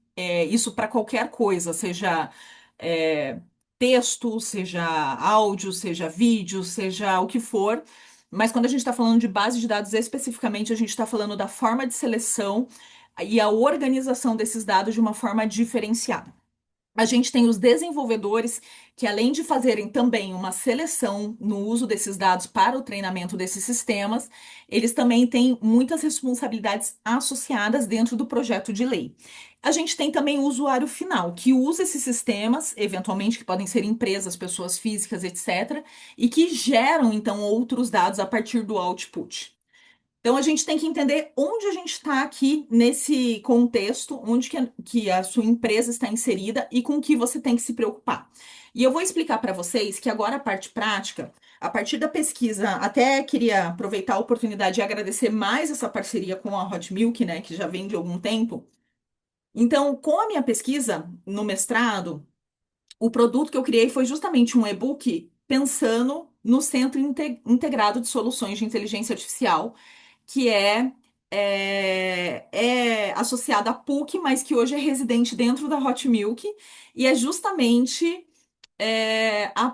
isso para qualquer coisa, seja é, texto, seja áudio, seja vídeo, seja o que for. Mas quando a gente está falando de base de dados especificamente, a gente está falando da forma de seleção e a organização desses dados de uma forma diferenciada. A gente tem os desenvolvedores que, além de fazerem também uma seleção no uso desses dados para o treinamento desses sistemas, eles também têm muitas responsabilidades associadas dentro do projeto de lei. A gente tem também o usuário final, que usa esses sistemas, eventualmente, que podem ser empresas, pessoas físicas, etc., e que geram, então, outros dados a partir do output. Então, a gente tem que entender onde a gente está aqui nesse contexto, onde que a sua empresa está inserida e com o que você tem que se preocupar. E eu vou explicar para vocês que agora a parte prática, a partir da pesquisa, até queria aproveitar a oportunidade e agradecer mais essa parceria com a Hot Milk, né, que já vem de algum tempo. Então, com a minha pesquisa no mestrado, o produto que eu criei foi justamente um e-book pensando no Centro Integrado de Soluções de Inteligência Artificial, que é associado à PUC, mas que hoje é residente dentro da Hot Milk, e é justamente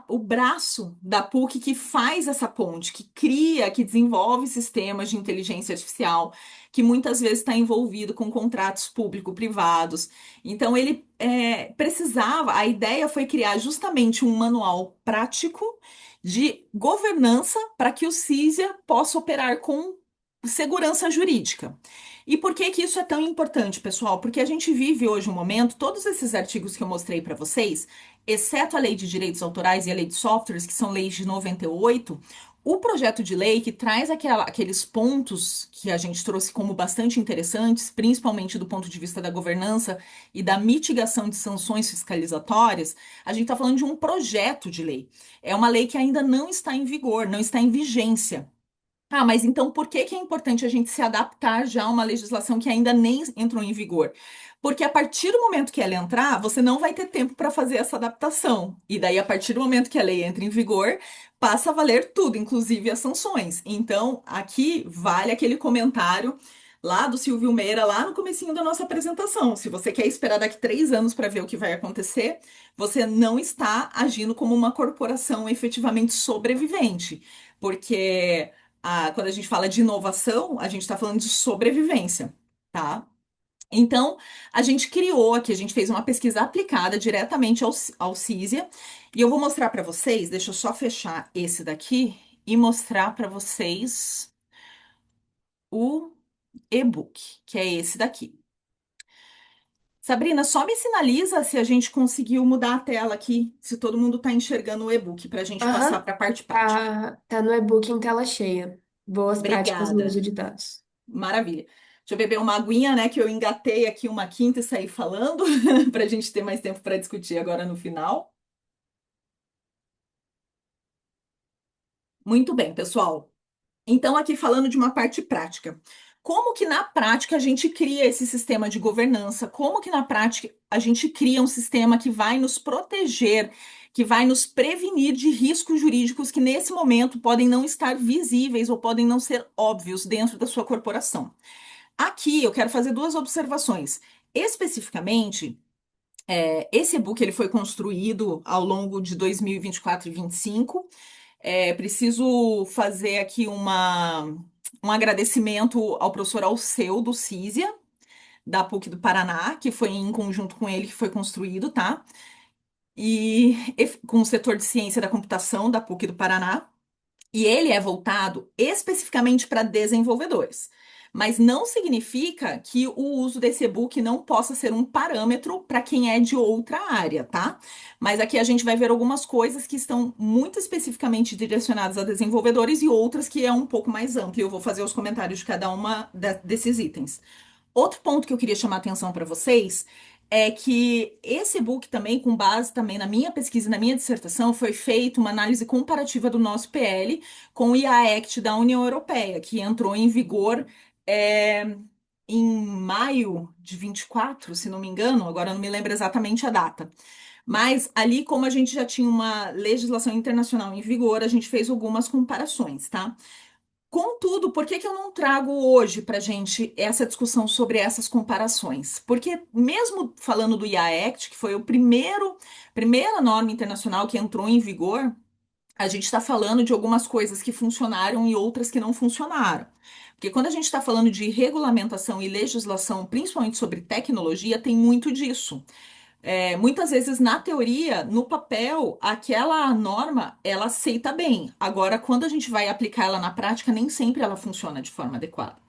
o braço da PUC que faz essa ponte, que cria, que desenvolve sistemas de inteligência artificial, que muitas vezes está envolvido com contratos público-privados. Então, ele precisava, a ideia foi criar justamente um manual prático de governança para que o CISIA possa operar com segurança jurídica. E por que que isso é tão importante, pessoal? Porque a gente vive hoje um momento, todos esses artigos que eu mostrei para vocês, exceto a Lei de Direitos Autorais e a Lei de Softwares, que são leis de 98, o projeto de lei que traz aqueles pontos que a gente trouxe como bastante interessantes, principalmente do ponto de vista da governança e da mitigação de sanções fiscalizatórias, a gente está falando de um projeto de lei. É uma lei que ainda não está em vigor, não está em vigência. Ah, mas então por que que é importante a gente se adaptar já a uma legislação que ainda nem entrou em vigor? Porque a partir do momento que ela entrar, você não vai ter tempo para fazer essa adaptação. E daí, a partir do momento que a lei entra em vigor, passa a valer tudo, inclusive as sanções. Então, aqui vale aquele comentário lá do Silvio Meira, lá no comecinho da nossa apresentação. Se você quer esperar daqui 3 anos para ver o que vai acontecer, você não está agindo como uma corporação efetivamente sobrevivente. Porque quando a gente fala de inovação, a gente está falando de sobrevivência, tá? Então, a gente criou aqui, a gente fez uma pesquisa aplicada diretamente ao CISIA, e eu vou mostrar para vocês, deixa eu só fechar esse daqui e mostrar para vocês o e-book, que é esse daqui. Sabrina, só me sinaliza se a gente conseguiu mudar a tela aqui, se todo mundo está enxergando o e-book, para a gente passar Aham, para a parte prática. tá no e-book em tela cheia. Boas práticas no uso Obrigada. de dados. Maravilha. Deixa eu beber uma aguinha, né? Que eu engatei aqui uma quinta e saí falando, para a gente ter mais tempo para discutir agora no final. Muito bem, pessoal. Então, aqui falando de uma parte prática. Como que na prática a gente cria esse sistema de governança? Como que na prática a gente cria um sistema que vai nos proteger, que vai nos prevenir de riscos jurídicos que nesse momento podem não estar visíveis ou podem não ser óbvios dentro da sua corporação? Aqui eu quero fazer duas observações. Especificamente, esse e-book ele foi construído ao longo de 2024 e 2025. Preciso fazer aqui um agradecimento ao professor Alceu do CISIA, da PUC do Paraná, que foi em conjunto com ele que foi construído, tá? Com o setor de ciência da computação da PUC do Paraná. E ele é voltado especificamente para desenvolvedores. Mas não significa que o uso desse e-book não possa ser um parâmetro para quem é de outra área, tá? Mas aqui a gente vai ver algumas coisas que estão muito especificamente direcionadas a desenvolvedores e outras que é um pouco mais amplo. Eu vou fazer os comentários de cada uma desses itens. Outro ponto que eu queria chamar a atenção para vocês é que esse e-book também, com base também na minha pesquisa, e na minha dissertação, foi feita uma análise comparativa do nosso PL com o IA Act da União Europeia, que entrou em vigor é, em maio de 24, se não me engano, agora eu não me lembro exatamente a data. Mas ali, como a gente já tinha uma legislação internacional em vigor, a gente fez algumas comparações, tá? Contudo, por que que eu não trago hoje para gente essa discussão sobre essas comparações? Porque mesmo falando do IA Act, que foi primeira norma internacional que entrou em vigor, a gente está falando de algumas coisas que funcionaram e outras que não funcionaram. Porque quando a gente está falando de regulamentação e legislação, principalmente sobre tecnologia, tem muito disso. Muitas vezes, na teoria, no papel, aquela norma, ela aceita bem. Agora, quando a gente vai aplicar ela na prática, nem sempre ela funciona de forma adequada.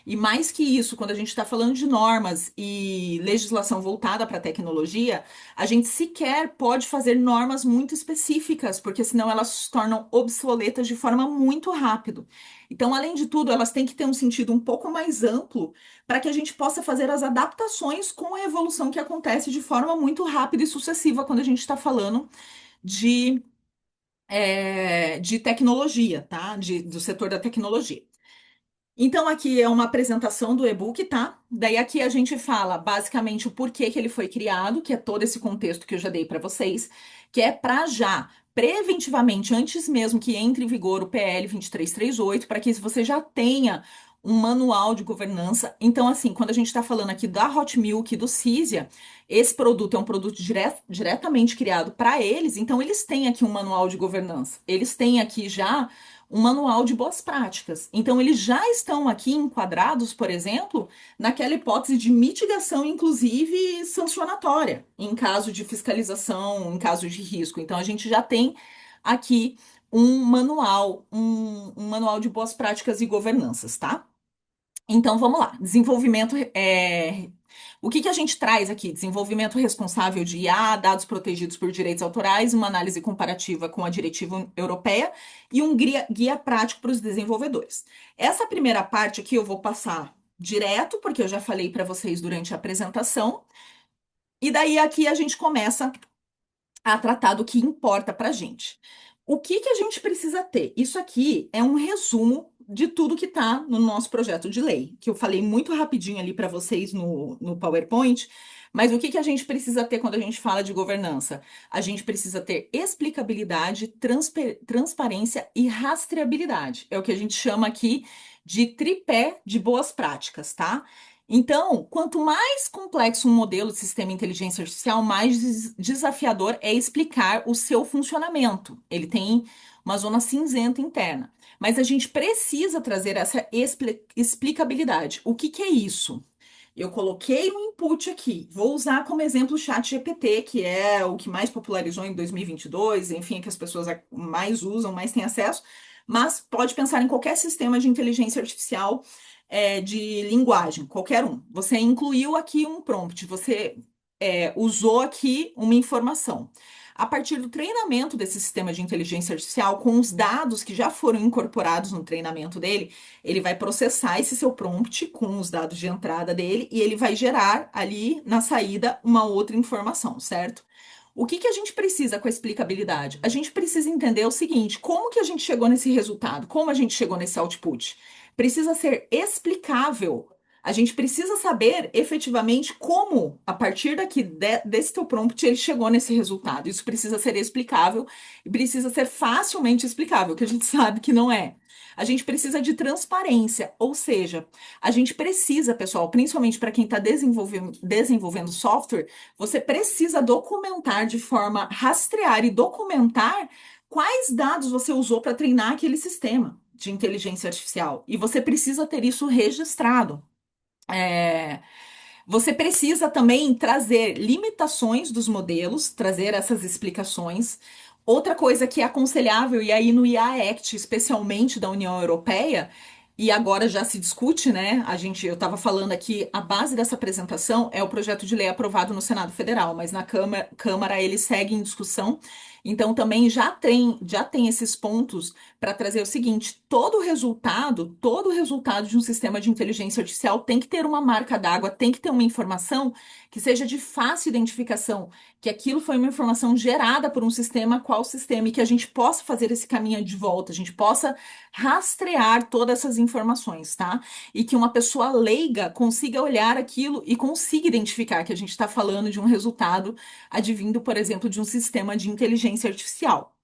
E mais que isso, quando a gente está falando de normas e legislação voltada para a tecnologia, a gente sequer pode fazer normas muito específicas, porque senão elas se tornam obsoletas de forma muito rápido. Então, além de tudo, elas têm que ter um sentido um pouco mais amplo para que a gente possa fazer as adaptações com a evolução que acontece de forma muito rápida e sucessiva quando a gente está falando de, de tecnologia, tá? Do setor da tecnologia. Então, aqui é uma apresentação do e-book, tá? Daí aqui a gente fala basicamente o porquê que ele foi criado, que é todo esse contexto que eu já dei para vocês, que é para já, preventivamente, antes mesmo que entre em vigor o PL 2338, para que você já tenha um manual de governança. Então, assim, quando a gente está falando aqui da Hot Milk e do Cisia, esse produto é um produto diretamente criado para eles, então eles têm aqui um manual de governança. Eles têm aqui já um manual de boas práticas. Então, eles já estão aqui enquadrados, por exemplo, naquela hipótese de mitigação, inclusive sancionatória, em caso de fiscalização, em caso de risco. Então, a gente já tem aqui um manual de boas práticas e governanças, tá? Então, vamos lá. Desenvolvimento. O que que a gente traz aqui? Desenvolvimento responsável de IA, dados protegidos por direitos autorais, uma análise comparativa com a diretiva europeia e um guia prático para os desenvolvedores. Essa primeira parte aqui eu vou passar direto, porque eu já falei para vocês durante a apresentação. E daí aqui a gente começa a tratar do que importa para a gente. O que que a gente precisa ter? Isso aqui é um resumo de tudo que está no nosso projeto de lei, que eu falei muito rapidinho ali para vocês no PowerPoint, mas o que que a gente precisa ter quando a gente fala de governança? A gente precisa ter explicabilidade, transparência e rastreabilidade. É o que a gente chama aqui de tripé de boas práticas, tá? Então, quanto mais complexo um modelo de sistema de inteligência artificial, mais desafiador é explicar o seu funcionamento. Ele tem uma zona cinzenta interna. Mas a gente precisa trazer essa explicabilidade. O que que é isso? Eu coloquei um input aqui. Vou usar como exemplo o ChatGPT, que é o que mais popularizou em 2022, enfim, que as pessoas mais usam, mais têm acesso. mas pode pensar em qualquer sistema de inteligência artificial de linguagem, qualquer um. Você incluiu aqui um prompt, você usou aqui uma informação. A partir do treinamento desse sistema de inteligência artificial, com os dados que já foram incorporados no treinamento dele, ele vai processar esse seu prompt com os dados de entrada dele e ele vai gerar ali na saída uma outra informação, certo? O que que a gente precisa com a explicabilidade? A gente precisa entender o seguinte: como que a gente chegou nesse resultado? Como a gente chegou nesse output? Precisa ser explicável. A gente precisa saber efetivamente como, a partir daqui desse teu prompt, ele chegou nesse resultado. Isso precisa ser explicável e precisa ser facilmente explicável, que a gente sabe que não é. A gente precisa de transparência, ou seja, a gente precisa, pessoal, principalmente para quem está desenvolvendo software, você precisa documentar de forma rastrear e documentar quais dados você usou para treinar aquele sistema de inteligência artificial. E você precisa ter isso registrado. É, Você precisa também trazer limitações dos modelos, trazer essas explicações. Outra coisa que é aconselhável, e aí no IA Act, especialmente da União Europeia, e agora já se discute, né? Eu estava falando aqui, a base dessa apresentação é o projeto de lei aprovado no Senado Federal, mas na Câmara ele segue em discussão. Então também já tem esses pontos para trazer o seguinte: todo resultado de um sistema de inteligência artificial tem que ter uma marca d'água, tem que ter uma informação que seja de fácil identificação, que aquilo foi uma informação gerada por um sistema, qual sistema, e que a gente possa fazer esse caminho de volta, a gente possa rastrear todas essas informações, tá? E que uma pessoa leiga consiga olhar aquilo e consiga identificar que a gente está falando de um resultado advindo, por exemplo, de um sistema de inteligência artificial.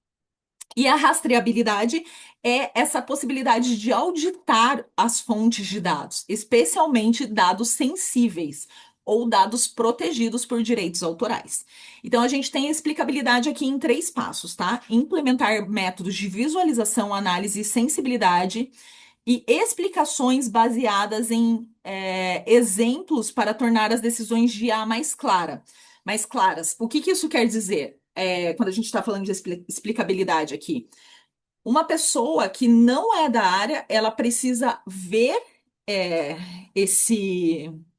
E a rastreabilidade é essa possibilidade de auditar as fontes de dados, especialmente dados sensíveis ou dados protegidos por direitos autorais. Então, a gente tem a explicabilidade aqui em três passos, tá? Implementar métodos de visualização, análise e sensibilidade e explicações baseadas em exemplos para tornar as decisões de IA mais claras. O que que isso quer dizer? Quando a gente está falando de explicabilidade aqui. Uma pessoa que não é da área, ela precisa ver é,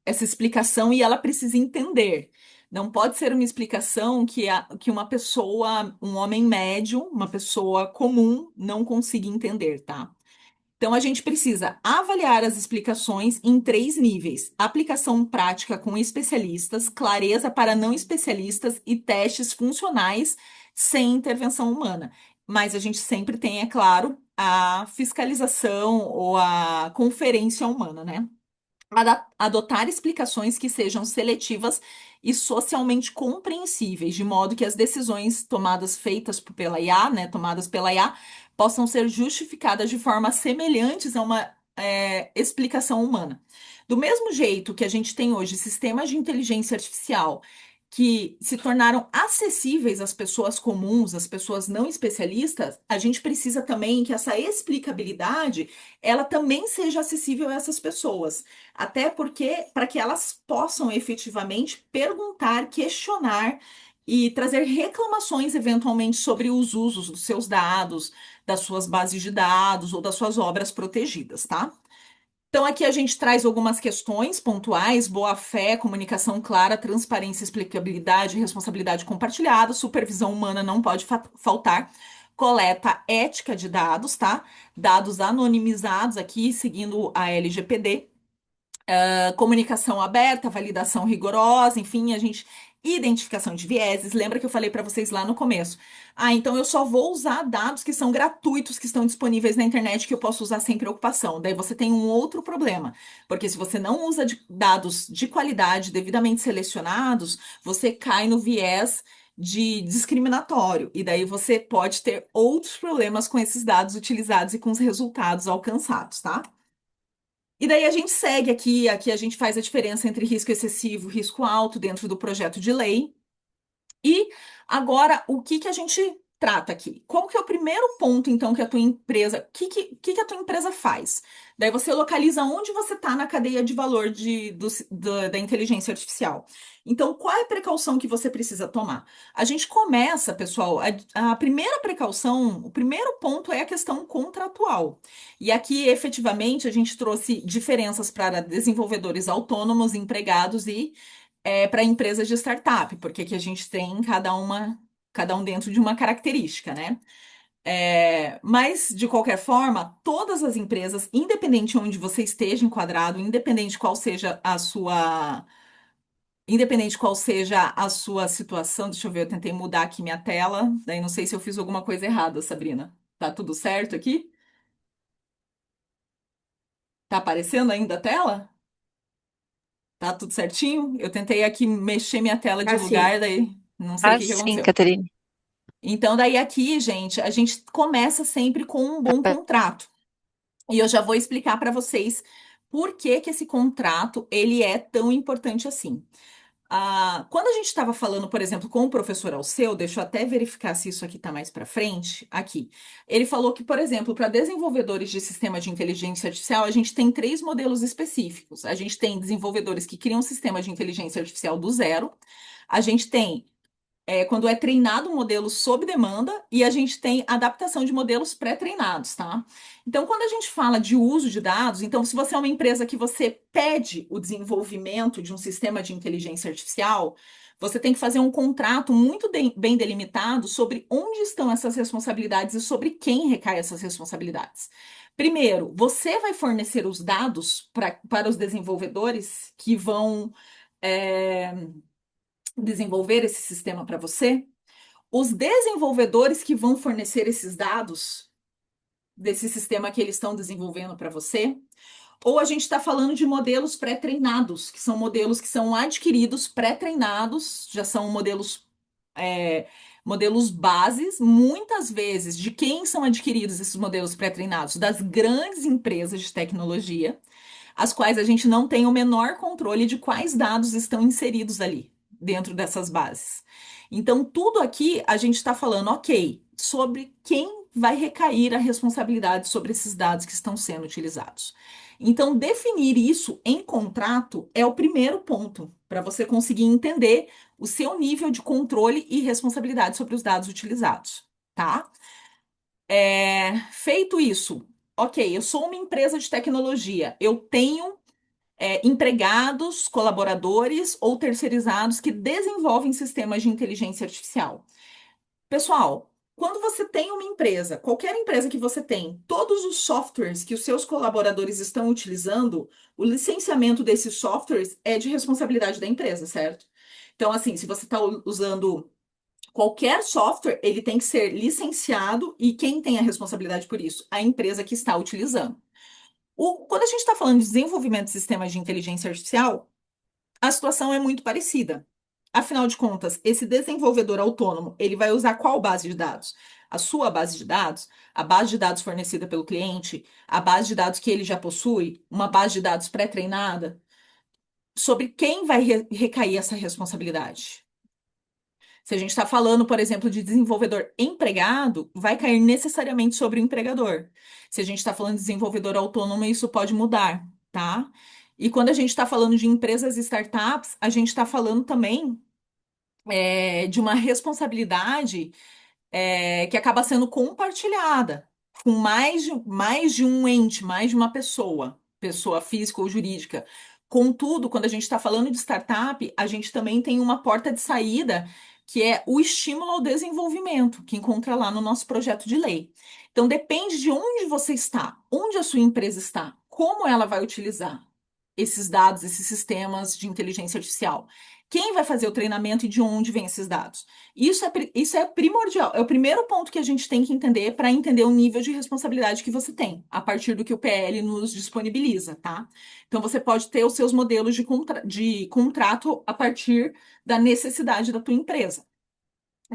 essa explicação e ela precisa entender. Não pode ser uma explicação que uma pessoa, um homem médio, uma pessoa comum, não consiga entender, tá? Então, a gente precisa avaliar as explicações em três níveis: aplicação prática com especialistas, clareza para não especialistas e testes funcionais sem intervenção humana. Mas a gente sempre tem, é claro, a fiscalização ou a conferência humana, né? Adotar explicações que sejam seletivas e socialmente compreensíveis, de modo que as decisões feitas pela IA, né, tomadas pela IA, possam ser justificadas de forma semelhantes a uma explicação humana. Do mesmo jeito que a gente tem hoje sistemas de inteligência artificial que se tornaram acessíveis às pessoas comuns, às pessoas não especialistas, a gente precisa também que essa explicabilidade ela também seja acessível a essas pessoas. Até porque, para que elas possam efetivamente perguntar, questionar e trazer reclamações, eventualmente, sobre os usos dos seus dados, das suas bases de dados ou das suas obras protegidas, tá? Então, aqui a gente traz algumas questões pontuais: boa-fé, comunicação clara, transparência, explicabilidade, responsabilidade compartilhada, supervisão humana não pode faltar, coleta ética de dados, tá? Dados anonimizados aqui, seguindo a LGPD, comunicação aberta, validação rigorosa, enfim, a gente identificação de vieses. Lembra que eu falei para vocês lá no começo? Ah, então eu só vou usar dados que são gratuitos, que estão disponíveis na internet, que eu posso usar sem preocupação. Daí você tem um outro problema, porque se você não usa dados de qualidade devidamente selecionados, você cai no viés de discriminatório, e daí você pode ter outros problemas com esses dados utilizados e com os resultados alcançados, tá? E daí a gente segue aqui a gente faz a diferença entre risco excessivo e risco alto dentro do projeto de lei. E agora, o que que a gente trata aqui? Qual que é o primeiro ponto, então, que a tua empresa, que a tua empresa faz? Daí você localiza onde você está na cadeia de valor da inteligência artificial. Então, qual é a precaução que você precisa tomar? A gente começa, pessoal, a primeira precaução, o primeiro ponto é a questão contratual. E aqui, efetivamente, a gente trouxe diferenças para desenvolvedores autônomos, empregados e para empresas de startup, porque aqui a gente tem cada um dentro de uma característica, né? Mas, de qualquer forma, todas as empresas, independente de onde você esteja enquadrado, independente qual seja a sua situação, deixa eu ver, eu tentei mudar aqui minha tela, daí não sei se eu fiz alguma coisa errada, Sabrina. Tá tudo certo aqui? Tá aparecendo ainda a tela? Tá tudo certinho? Eu tentei aqui mexer minha tela de Assim, lugar, daí não sei o Ah, que que sim, aconteceu. Caterine. Então, daí aqui, gente, a gente começa sempre com um bom contrato. E eu já vou explicar para vocês por que que esse contrato ele é tão importante assim. Quando a gente estava falando, por exemplo, com o professor Alceu, deixa eu até verificar se isso aqui está mais para frente, aqui. Ele falou que, por exemplo, para desenvolvedores de sistema de inteligência artificial, a gente tem três modelos específicos. A gente tem desenvolvedores que criam um sistema de inteligência artificial do zero. A gente tem quando é treinado um modelo sob demanda e a gente tem adaptação de modelos pré-treinados, tá? Então, quando a gente fala de uso de dados, então, se você é uma empresa que você pede o desenvolvimento de um sistema de inteligência artificial, você tem que fazer um contrato muito bem delimitado sobre onde estão essas responsabilidades e sobre quem recai essas responsabilidades. Primeiro, você vai fornecer os dados para os desenvolvedores que vão. é, Desenvolver esse sistema para você, os desenvolvedores que vão fornecer esses dados desse sistema que eles estão desenvolvendo para você, ou a gente está falando de modelos pré-treinados, que são modelos que são adquiridos, pré-treinados, já são é, modelos bases, muitas vezes, de quem são adquiridos esses modelos pré-treinados? Das grandes empresas de tecnologia, as quais a gente não tem o menor controle de quais dados estão inseridos ali, dentro dessas bases. Então, tudo aqui a gente está falando, ok, sobre quem vai recair a responsabilidade sobre esses dados que estão sendo utilizados. Então, definir isso em contrato é o primeiro ponto para você conseguir entender o seu nível de controle e responsabilidade sobre os dados utilizados, tá? Feito isso, ok, eu sou uma empresa de tecnologia, eu tenho empregados, colaboradores ou terceirizados que desenvolvem sistemas de inteligência artificial. Pessoal, quando você tem uma empresa, qualquer empresa que você tem, todos os softwares que os seus colaboradores estão utilizando, o licenciamento desses softwares é de responsabilidade da empresa, certo? Então, assim, se você está usando qualquer software, ele tem que ser licenciado e quem tem a responsabilidade por isso? A empresa que está utilizando. Quando a gente está falando de desenvolvimento de sistemas de inteligência artificial, a situação é muito parecida. Afinal de contas, esse desenvolvedor autônomo, ele vai usar qual base de dados? A sua base de dados, a base de dados fornecida pelo cliente, a base de dados que ele já possui, uma base de dados pré-treinada. Sobre quem vai recair essa responsabilidade? Se a gente está falando, por exemplo, de desenvolvedor empregado, vai cair necessariamente sobre o empregador. Se a gente está falando de desenvolvedor autônomo, isso pode mudar, tá? E quando a gente está falando de empresas e startups, a gente está falando também de uma responsabilidade que acaba sendo compartilhada com mais de um ente, mais de uma pessoa, pessoa física ou jurídica. Contudo, quando a gente está falando de startup, a gente também tem uma porta de saída, que é o estímulo ao desenvolvimento, que encontra lá no nosso projeto de lei. Então, depende de onde você está, onde a sua empresa está, como ela vai utilizar esses dados, esses sistemas de inteligência artificial. Quem vai fazer o treinamento e de onde vêm esses dados? Isso é primordial. É o primeiro ponto que a gente tem que entender para entender o nível de responsabilidade que você tem, a partir do que o PL nos disponibiliza, tá? Então, você pode ter os seus modelos de contrato a partir da necessidade da tua empresa.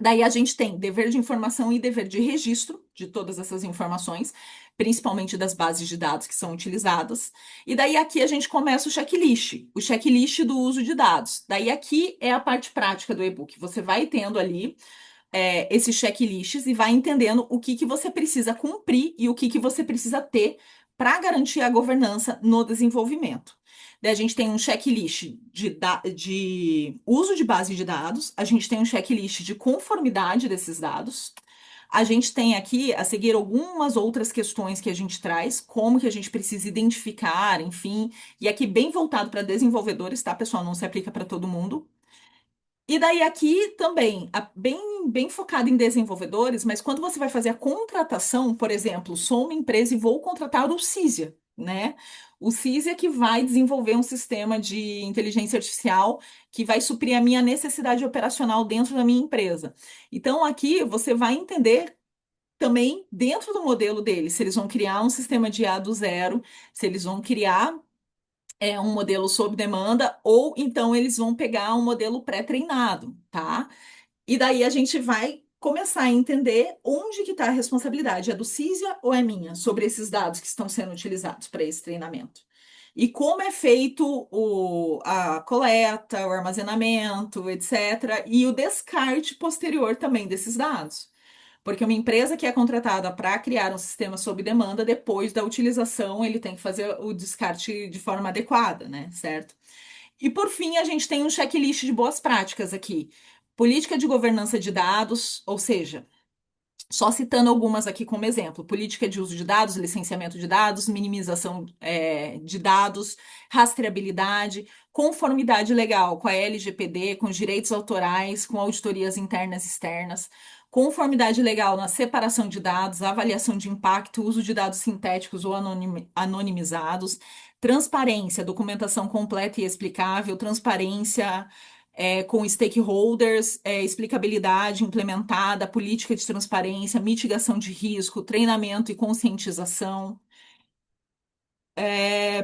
Daí a gente tem dever de informação e dever de registro de todas essas informações, principalmente das bases de dados que são utilizadas. E daí aqui a gente começa o checklist do uso de dados. Daí aqui é a parte prática do e-book. Você vai tendo ali esses checklists e vai entendendo o que que você precisa cumprir e o que você precisa ter para garantir a governança no desenvolvimento. Daí a gente tem um checklist de uso de base de dados, a gente tem um checklist de conformidade desses dados. A gente tem aqui a seguir algumas outras questões que a gente traz, como que a gente precisa identificar, enfim, e aqui bem voltado para desenvolvedores, tá, pessoal? Não se aplica para todo mundo. E daí aqui também, bem focado em desenvolvedores, mas quando você vai fazer a contratação, por exemplo, sou uma empresa e vou contratar o Cisia, né? O Cisia que vai desenvolver um sistema de inteligência artificial que vai suprir a minha necessidade operacional dentro da minha empresa. Então aqui você vai entender também dentro do modelo deles, se eles vão criar um sistema de IA do zero, se eles vão criar um modelo sob demanda, ou então eles vão pegar um modelo pré-treinado, tá? E daí a gente vai começar a entender onde que está a responsabilidade, é do CISIA ou é minha, sobre esses dados que estão sendo utilizados para esse treinamento. E como é feito a coleta, o armazenamento, etc., e o descarte posterior também desses dados. Porque uma empresa que é contratada para criar um sistema sob demanda, depois da utilização, ele tem que fazer o descarte de forma adequada, né? Certo? E por fim, a gente tem um checklist de boas práticas aqui. Política de governança de dados, ou seja, só citando algumas aqui como exemplo: política de uso de dados, licenciamento de dados, minimização, de dados, rastreabilidade, conformidade legal com a LGPD, com os direitos autorais, com auditorias internas e externas, conformidade legal na separação de dados, avaliação de impacto, uso de dados sintéticos ou anonimizados, transparência, documentação completa e explicável, transparência com stakeholders, explicabilidade implementada, política de transparência, mitigação de risco, treinamento e conscientização,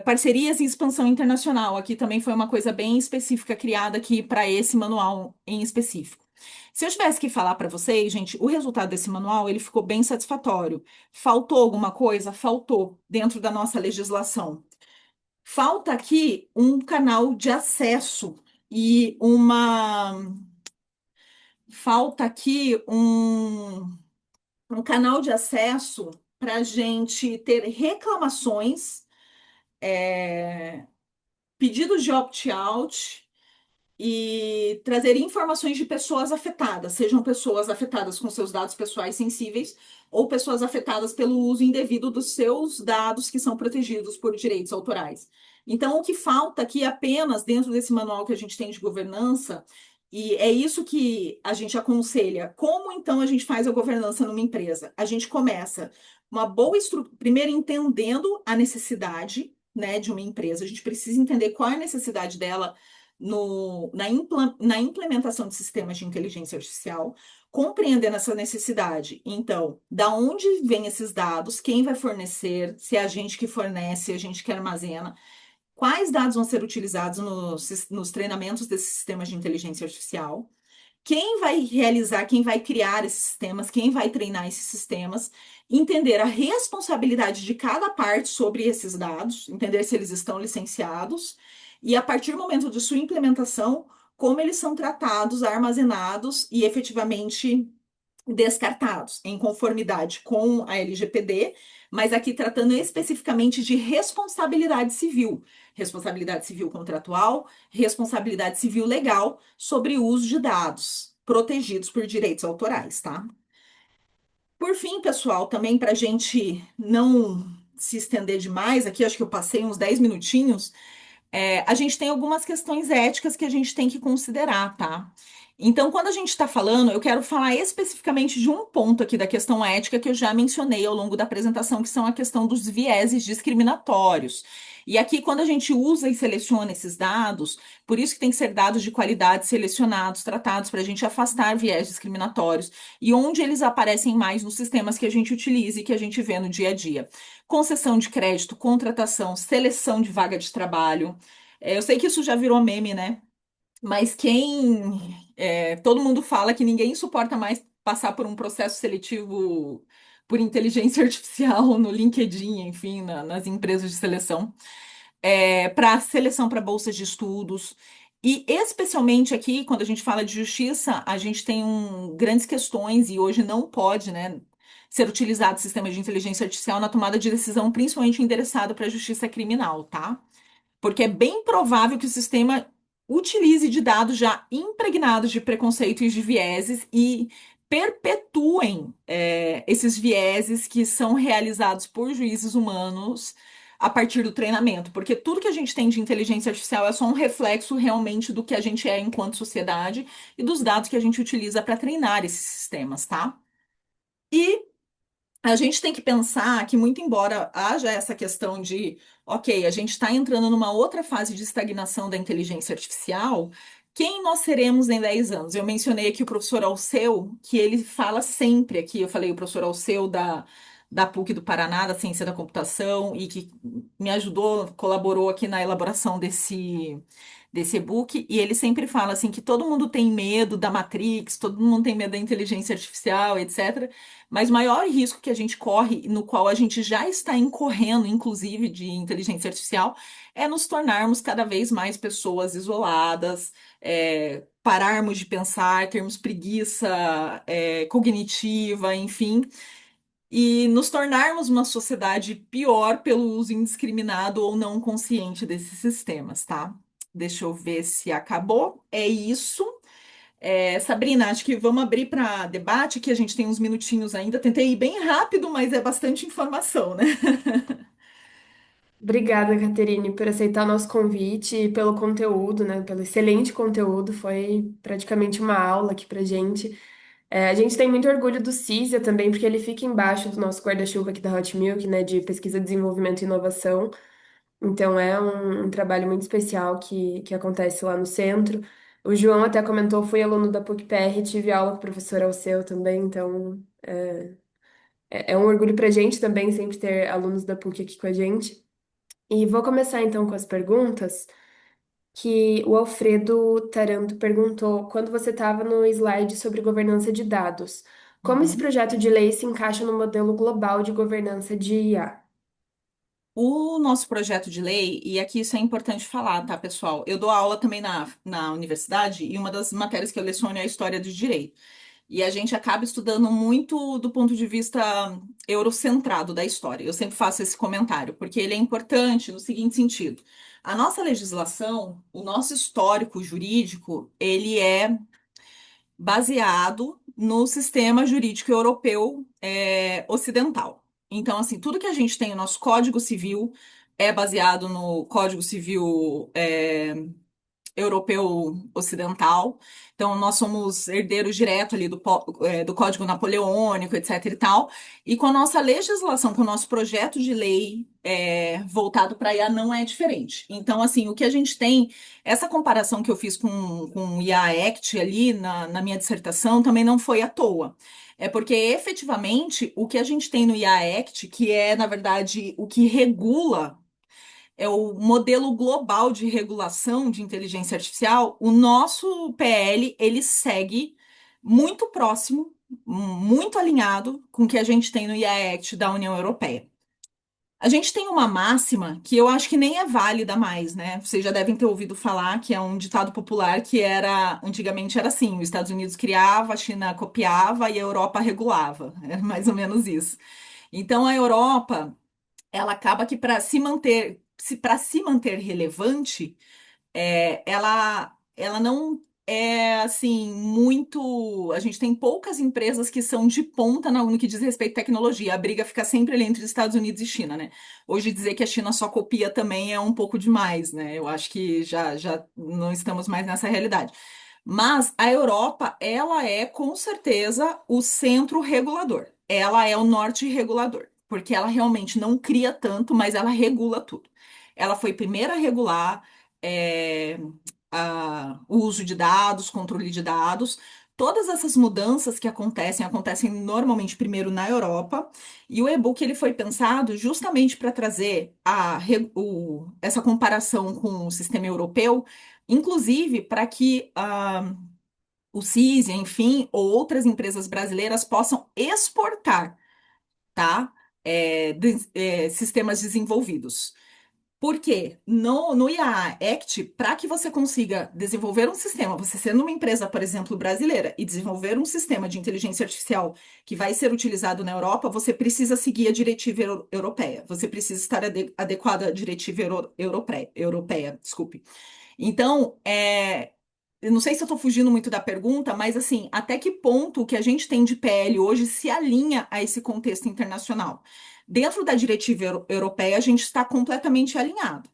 parcerias e expansão internacional. Aqui também foi uma coisa bem específica criada aqui para esse manual em específico. Se eu tivesse que falar para vocês, gente, o resultado desse manual ele ficou bem satisfatório. Faltou alguma coisa? Faltou dentro da nossa legislação. Falta aqui um canal de acesso e falta aqui um canal de acesso para a gente ter reclamações, é, pedidos de opt-out e trazer informações de pessoas afetadas, sejam pessoas afetadas com seus dados pessoais sensíveis ou pessoas afetadas pelo uso indevido dos seus dados que são protegidos por direitos autorais. Então, o que falta aqui apenas dentro desse manual que a gente tem de governança, e é isso que a gente aconselha, como então a gente faz a governança numa empresa? A gente começa uma boa estrutura, primeiro entendendo a necessidade, né, de uma empresa, a gente precisa entender qual é a necessidade dela na implementação de sistemas de inteligência artificial, compreendendo essa necessidade. Então, da onde vêm esses dados, quem vai fornecer, se é a gente que fornece, se é a gente que armazena, quais dados vão ser utilizados nos treinamentos desses sistemas de inteligência artificial, quem vai realizar, quem vai criar esses sistemas, quem vai treinar esses sistemas, entender a responsabilidade de cada parte sobre esses dados, entender se eles estão licenciados, e a partir do momento de sua implementação, como eles são tratados, armazenados e efetivamente descartados, em conformidade com a LGPD, mas aqui tratando especificamente de responsabilidade civil contratual, responsabilidade civil legal sobre o uso de dados protegidos por direitos autorais, tá? Por fim, pessoal, também para a gente não se estender demais, aqui acho que eu passei uns 10 minutinhos, a gente tem algumas questões éticas que a gente tem que considerar, tá? Então, quando a gente está falando, eu quero falar especificamente de um ponto aqui da questão ética que eu já mencionei ao longo da apresentação, que são a questão dos vieses discriminatórios. E aqui, quando a gente usa e seleciona esses dados, por isso que tem que ser dados de qualidade selecionados, tratados, para a gente afastar viés discriminatórios e onde eles aparecem mais nos sistemas que a gente utiliza e que a gente vê no dia a dia. Concessão de crédito, contratação, seleção de vaga de trabalho. Eu sei que isso já virou meme, né? Mas todo mundo fala que ninguém suporta mais passar por um processo seletivo por inteligência artificial no LinkedIn, enfim, nas empresas de seleção, para seleção para bolsas de estudos. E especialmente aqui, quando a gente fala de justiça, a gente tem grandes questões e hoje não pode, né, ser utilizado o sistema de inteligência artificial na tomada de decisão, principalmente endereçado para a justiça criminal, tá? Porque é bem provável que o sistema utilize de dados já impregnados de preconceito e de vieses e perpetuem esses vieses que são realizados por juízes humanos a partir do treinamento, porque tudo que a gente tem de inteligência artificial é só um reflexo realmente do que a gente é enquanto sociedade e dos dados que a gente utiliza para treinar esses sistemas, tá? E a gente tem que pensar que, muito embora haja essa questão de, ok, a gente está entrando numa outra fase de estagnação da inteligência artificial, quem nós seremos em 10 anos? Eu mencionei aqui o professor Alceu, que ele fala sempre aqui, eu falei o professor Alceu da PUC do Paraná, da Ciência da Computação, e que me ajudou, colaborou aqui na elaboração desse e-book, e ele sempre fala assim que todo mundo tem medo da Matrix, todo mundo tem medo da inteligência artificial, etc. Mas o maior risco que a gente corre, no qual a gente já está incorrendo, inclusive, de inteligência artificial, é nos tornarmos cada vez mais pessoas isoladas, pararmos de pensar, termos preguiça, cognitiva, enfim, e nos tornarmos uma sociedade pior pelo uso indiscriminado ou não consciente desses sistemas, tá? Deixa eu ver se acabou. É isso. Sabrina, acho que vamos abrir para debate, que a gente tem uns minutinhos ainda. Tentei ir bem rápido, mas é bastante informação, né? Obrigada, Caterine, por aceitar o nosso convite e pelo conteúdo, né? Pelo excelente conteúdo. Foi praticamente uma aula aqui pra gente. A gente tem muito orgulho do CISA também, porque ele fica embaixo do nosso guarda-chuva aqui da Hot Milk, né? De pesquisa, desenvolvimento e inovação. Então é um trabalho muito especial que acontece lá no centro. O João até comentou, fui aluno da PUC-PR, tive aula com o professor Alceu também, então é um orgulho pra gente também sempre ter alunos da PUC aqui com a gente. E vou começar então com as perguntas, que o Alfredo Taranto perguntou quando você estava no slide sobre governança de dados. Como esse Uhum. projeto de lei se encaixa no modelo global de governança de IA? O nosso projeto de lei, e aqui isso é importante falar, tá, pessoal? Eu dou aula também na universidade e uma das matérias que eu leciono é a história do direito. E a gente acaba estudando muito do ponto de vista eurocentrado da história. Eu sempre faço esse comentário, porque ele é importante no seguinte sentido: a nossa legislação, o nosso histórico jurídico, ele é baseado no sistema jurídico europeu ocidental. Então, assim, tudo que a gente tem no nosso Código Civil é baseado no Código Civil europeu ocidental. Então, nós somos herdeiros direto ali do Código Napoleônico, etc. e tal. E com a nossa legislação, com o nosso projeto de lei voltado para a IA, não é diferente. Então, assim, o que a gente tem, essa comparação que eu fiz com o IA Act ali na minha dissertação também não foi à toa. É porque efetivamente o que a gente tem no IA Act, que é, na verdade, o que regula o modelo global de regulação de inteligência artificial, o nosso PL, ele segue muito próximo, muito alinhado com o que a gente tem no IA Act da União Europeia. A gente tem uma máxima que eu acho que nem é válida mais, né? Vocês já devem ter ouvido falar que é um ditado popular que antigamente era assim, os Estados Unidos criava, a China copiava e a Europa regulava. É mais ou menos isso. Então a Europa ela acaba que para se manter relevante, ela não é assim muito. A gente tem poucas empresas que são de ponta no que diz respeito à tecnologia. A briga fica sempre ali entre Estados Unidos e China, né? Hoje dizer que a China só copia também é um pouco demais, né? Eu acho que já não estamos mais nessa realidade. Mas a Europa, ela é com certeza o centro regulador. Ela é o norte regulador, porque ela realmente não cria tanto, mas ela regula tudo. Ela foi primeira a regular é, o uso de dados, controle de dados. Todas essas mudanças que acontecem normalmente primeiro na Europa, e o e-book ele foi pensado justamente para trazer essa comparação com o sistema europeu, inclusive para que o CISA, enfim, ou outras empresas brasileiras possam exportar, tá? Sistemas desenvolvidos. Porque no IAA Act, para que você consiga desenvolver um sistema, você sendo uma empresa, por exemplo, brasileira, e desenvolver um sistema de inteligência artificial que vai ser utilizado na Europa, você precisa seguir a diretiva europeia. Você precisa estar adequado à diretiva europeia, desculpe. Então, eu não sei se eu estou fugindo muito da pergunta, mas assim, até que ponto o que a gente tem de PL hoje se alinha a esse contexto internacional? Dentro da diretiva europeia, a gente está completamente alinhado.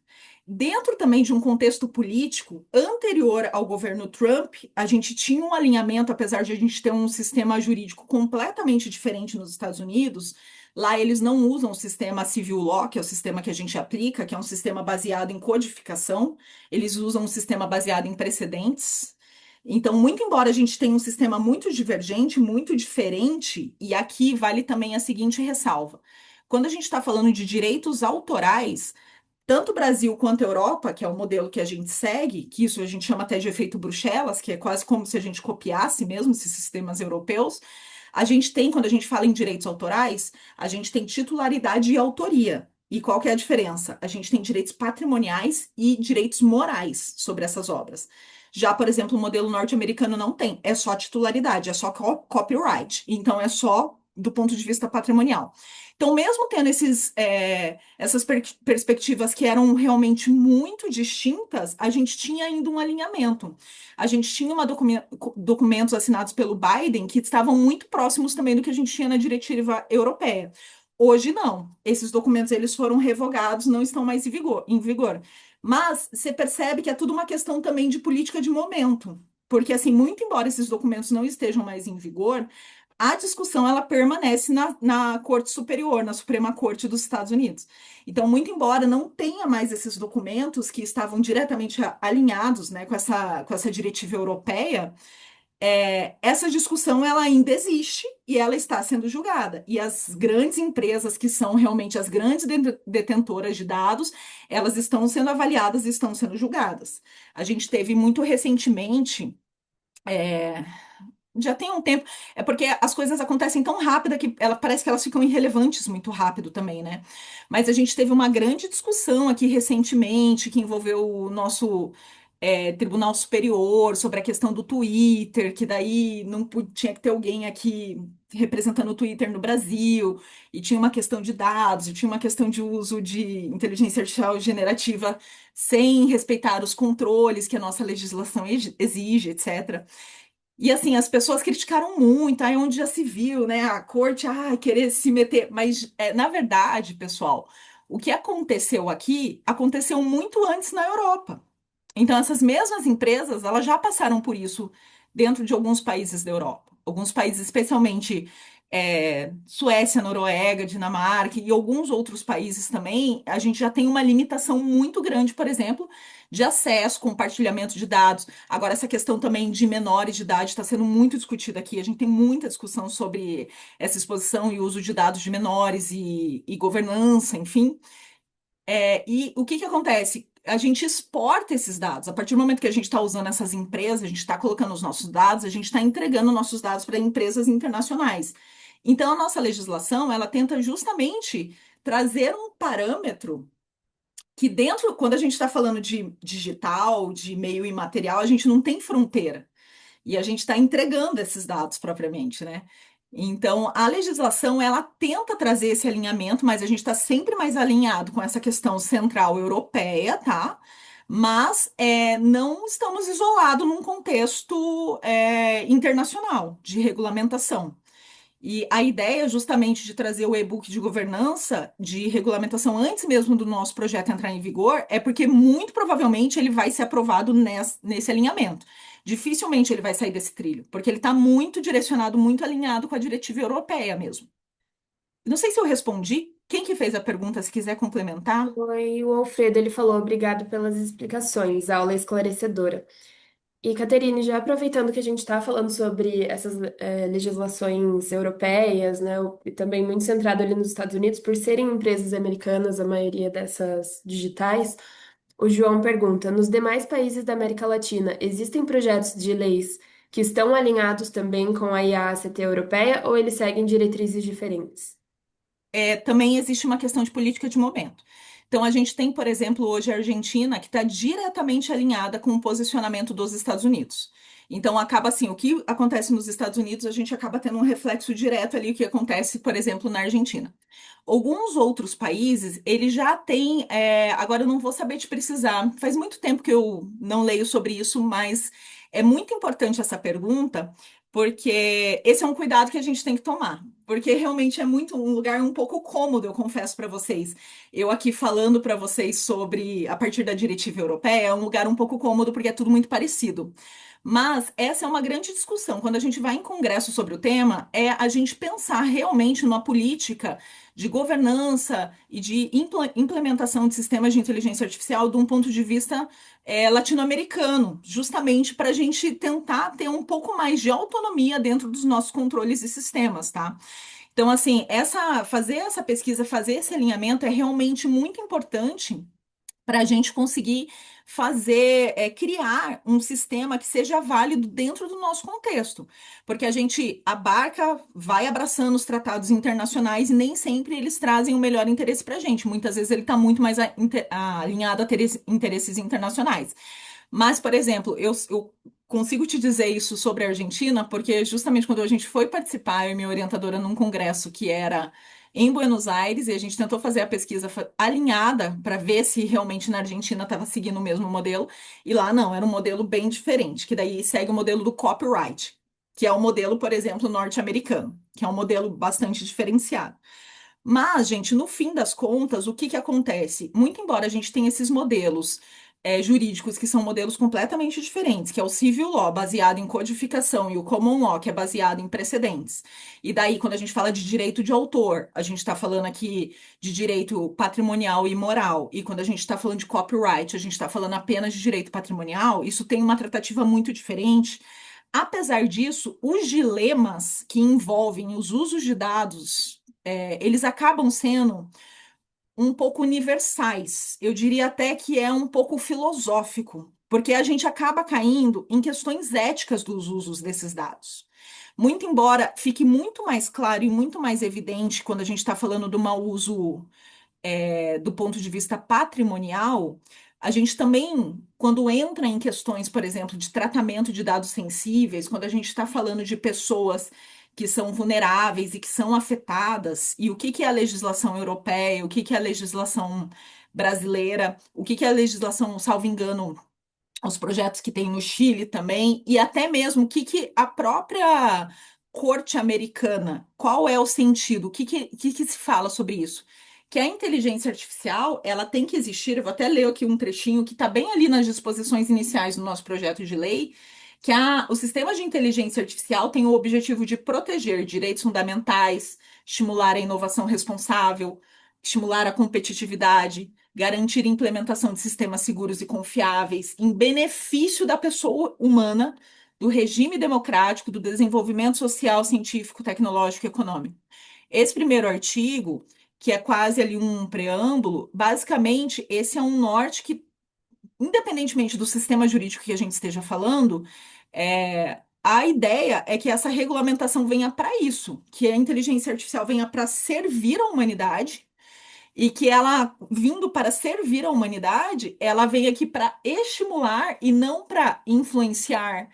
Dentro também de um contexto político anterior ao governo Trump, a gente tinha um alinhamento, apesar de a gente ter um sistema jurídico completamente diferente nos Estados Unidos. Lá eles não usam o sistema civil law, que é o sistema que a gente aplica, que é um sistema baseado em codificação. Eles usam um sistema baseado em precedentes. Então, muito embora a gente tenha um sistema muito divergente, muito diferente, e aqui vale também a seguinte ressalva: quando a gente está falando de direitos autorais, tanto o Brasil quanto a Europa, que é o modelo que a gente segue, que isso a gente chama até de efeito Bruxelas, que é quase como se a gente copiasse mesmo esses sistemas europeus, a gente tem, quando a gente fala em direitos autorais, a gente tem titularidade e autoria. E qual que é a diferença? A gente tem direitos patrimoniais e direitos morais sobre essas obras. Já, por exemplo, o modelo norte-americano não tem, é só titularidade, é só copyright. Então, é só do ponto de vista patrimonial. Então, mesmo tendo essas perspectivas que eram realmente muito distintas, a gente tinha ainda um alinhamento. A gente tinha documentos assinados pelo Biden que estavam muito próximos também do que a gente tinha na diretiva europeia. Hoje não. Esses documentos eles foram revogados, não estão mais em vigor. Mas você percebe que é tudo uma questão também de política de momento. Porque, assim, muito embora esses documentos não estejam mais em vigor, a discussão ela permanece na Corte Superior, na Suprema Corte dos Estados Unidos. Então, muito embora não tenha mais esses documentos que estavam diretamente alinhados, né, com essa diretiva europeia, essa discussão ela ainda existe e ela está sendo julgada. E as grandes empresas, que são realmente as grandes detentoras de dados, elas estão sendo avaliadas e estão sendo julgadas. A gente teve muito recentemente. é, Já tem um tempo, é porque as coisas acontecem tão rápido que parece que elas ficam irrelevantes muito rápido também, né? Mas a gente teve uma grande discussão aqui recentemente que envolveu o nosso Tribunal Superior sobre a questão do Twitter, que daí não tinha que ter alguém aqui representando o Twitter no Brasil, e tinha uma questão de dados, e tinha uma questão de uso de inteligência artificial generativa sem respeitar os controles que a nossa legislação exige, etc. E assim, as pessoas criticaram muito, aí onde já se viu, né? A corte, querer se meter. Mas, na verdade, pessoal, o que aconteceu aqui aconteceu muito antes na Europa. Então, essas mesmas empresas, elas já passaram por isso dentro de alguns países da Europa. Alguns países, especialmente Suécia, Noruega, Dinamarca e alguns outros países também, a gente já tem uma limitação muito grande, por exemplo, de acesso, compartilhamento de dados. Agora, essa questão também de menores de idade está sendo muito discutida aqui. A gente tem muita discussão sobre essa exposição e uso de dados de menores e governança, enfim. E o que que acontece? A gente exporta esses dados. A partir do momento que a gente está usando essas empresas, a gente está colocando os nossos dados, a gente está entregando nossos dados para empresas internacionais. Então, a nossa legislação, ela tenta justamente trazer um parâmetro que dentro, quando a gente está falando de digital, de meio imaterial, a gente não tem fronteira. E a gente está entregando esses dados propriamente, né? Então, a legislação, ela tenta trazer esse alinhamento, mas a gente está sempre mais alinhado com essa questão central europeia, tá? Mas não estamos isolados num contexto internacional de regulamentação. E a ideia justamente de trazer o e-book de governança, de regulamentação antes mesmo do nosso projeto entrar em vigor, é porque muito provavelmente ele vai ser aprovado nesse alinhamento. Dificilmente ele vai sair desse trilho, porque ele está muito direcionado, muito alinhado com a diretiva europeia mesmo. Não sei se eu respondi. Quem que fez a pergunta, se quiser complementar? Foi o Alfredo, ele falou obrigado pelas explicações, aula esclarecedora. E, Caterine, já aproveitando que a gente está falando sobre essas legislações europeias, né, e também muito centrado ali nos Estados Unidos, por serem empresas americanas, a maioria dessas digitais, o João pergunta: nos demais países da América Latina, existem projetos de leis que estão alinhados também com a IACT europeia ou eles seguem diretrizes diferentes? Também existe uma questão de política de momento. Então, a gente tem, por exemplo, hoje a Argentina, que está diretamente alinhada com o posicionamento dos Estados Unidos. Então, acaba assim, o que acontece nos Estados Unidos, a gente acaba tendo um reflexo direto ali, o que acontece, por exemplo, na Argentina. Alguns outros países, eles já têm, agora eu não vou saber te precisar, faz muito tempo que eu não leio sobre isso, mas é muito importante essa pergunta, porque esse é um cuidado que a gente tem que tomar, porque realmente é muito um lugar um pouco cômodo, eu confesso para vocês. Eu aqui falando para vocês sobre a partir da diretiva europeia, é um lugar um pouco cômodo porque é tudo muito parecido. Mas essa é uma grande discussão. Quando a gente vai em congresso sobre o tema, é a gente pensar realmente numa política de governança e de implementação de sistemas de inteligência artificial de um ponto de vista latino-americano, justamente para a gente tentar ter um pouco mais de autonomia dentro dos nossos controles e sistemas, tá? Então, assim, fazer essa pesquisa, fazer esse alinhamento é realmente muito importante para a gente conseguir criar um sistema que seja válido dentro do nosso contexto, porque a gente abarca, vai abraçando os tratados internacionais e nem sempre eles trazem o melhor interesse para a gente. Muitas vezes ele está muito mais alinhado a interesses internacionais. Mas, por exemplo, eu consigo te dizer isso sobre a Argentina, porque justamente quando a gente foi participar, eu e minha orientadora, num congresso que era em Buenos Aires, e a gente tentou fazer a pesquisa alinhada para ver se realmente na Argentina estava seguindo o mesmo modelo, e lá não, era um modelo bem diferente, que daí segue o modelo do copyright, que é o modelo, por exemplo, norte-americano, que é um modelo bastante diferenciado. Mas, gente, no fim das contas, o que que acontece? Muito embora a gente tenha esses modelos jurídicos que são modelos completamente diferentes, que é o Civil Law, baseado em codificação, e o Common Law, que é baseado em precedentes. E daí, quando a gente fala de direito de autor, a gente está falando aqui de direito patrimonial e moral. E quando a gente está falando de copyright, a gente está falando apenas de direito patrimonial, isso tem uma tratativa muito diferente. Apesar disso, os dilemas que envolvem os usos de dados eles acabam sendo um pouco universais. Eu diria até que é um pouco filosófico, porque a gente acaba caindo em questões éticas dos usos desses dados. Muito embora fique muito mais claro e muito mais evidente quando a gente está falando do mau uso do ponto de vista patrimonial, a gente também, quando entra em questões, por exemplo, de tratamento de dados sensíveis, quando a gente está falando de pessoas que são vulneráveis e que são afetadas, e o que que é a legislação europeia, o que que é a legislação brasileira, o que que é a legislação, salvo engano, os projetos que tem no Chile também, e até mesmo o que que a própria corte americana, qual é o sentido, o que que se fala sobre isso? Que a inteligência artificial, ela tem que existir, eu vou até ler aqui um trechinho que está bem ali nas disposições iniciais do nosso projeto de lei, que o sistema de inteligência artificial tem o objetivo de proteger direitos fundamentais, estimular a inovação responsável, estimular a competitividade, garantir a implementação de sistemas seguros e confiáveis em benefício da pessoa humana, do regime democrático, do desenvolvimento social, científico, tecnológico e econômico. Esse primeiro artigo, que é quase ali um preâmbulo, basicamente esse é um norte que, independentemente do sistema jurídico que a gente esteja falando, a ideia é que essa regulamentação venha para isso, que a inteligência artificial venha para servir a humanidade e que ela, vindo para servir a humanidade, ela vem aqui para estimular e não para influenciar,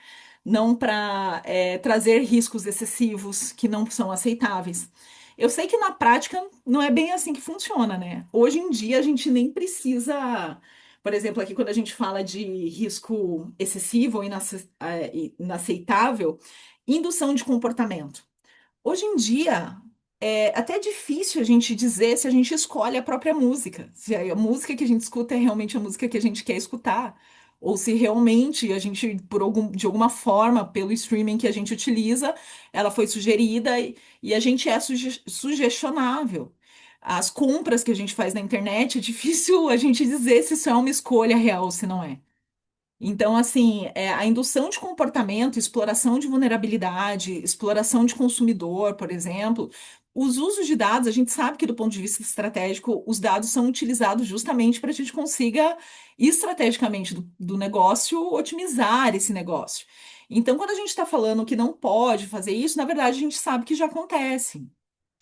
não para trazer riscos excessivos que não são aceitáveis. Eu sei que na prática não é bem assim que funciona, né? Hoje em dia a gente nem precisa, por exemplo, aqui quando a gente fala de risco excessivo ou inaceitável, indução de comportamento. Hoje em dia, é até difícil a gente dizer se a gente escolhe a própria música, se a música que a gente escuta é realmente a música que a gente quer escutar, ou se realmente a gente, de alguma forma, pelo streaming que a gente utiliza, ela foi sugerida e a gente é sugestionável. As compras que a gente faz na internet, é difícil a gente dizer se isso é uma escolha real ou se não é. Então, assim, a indução de comportamento, exploração de vulnerabilidade, exploração de consumidor, por exemplo, os usos de dados, a gente sabe que do ponto de vista estratégico, os dados são utilizados justamente para a gente consiga, estrategicamente do negócio, otimizar esse negócio. Então, quando a gente está falando que não pode fazer isso, na verdade, a gente sabe que já acontece.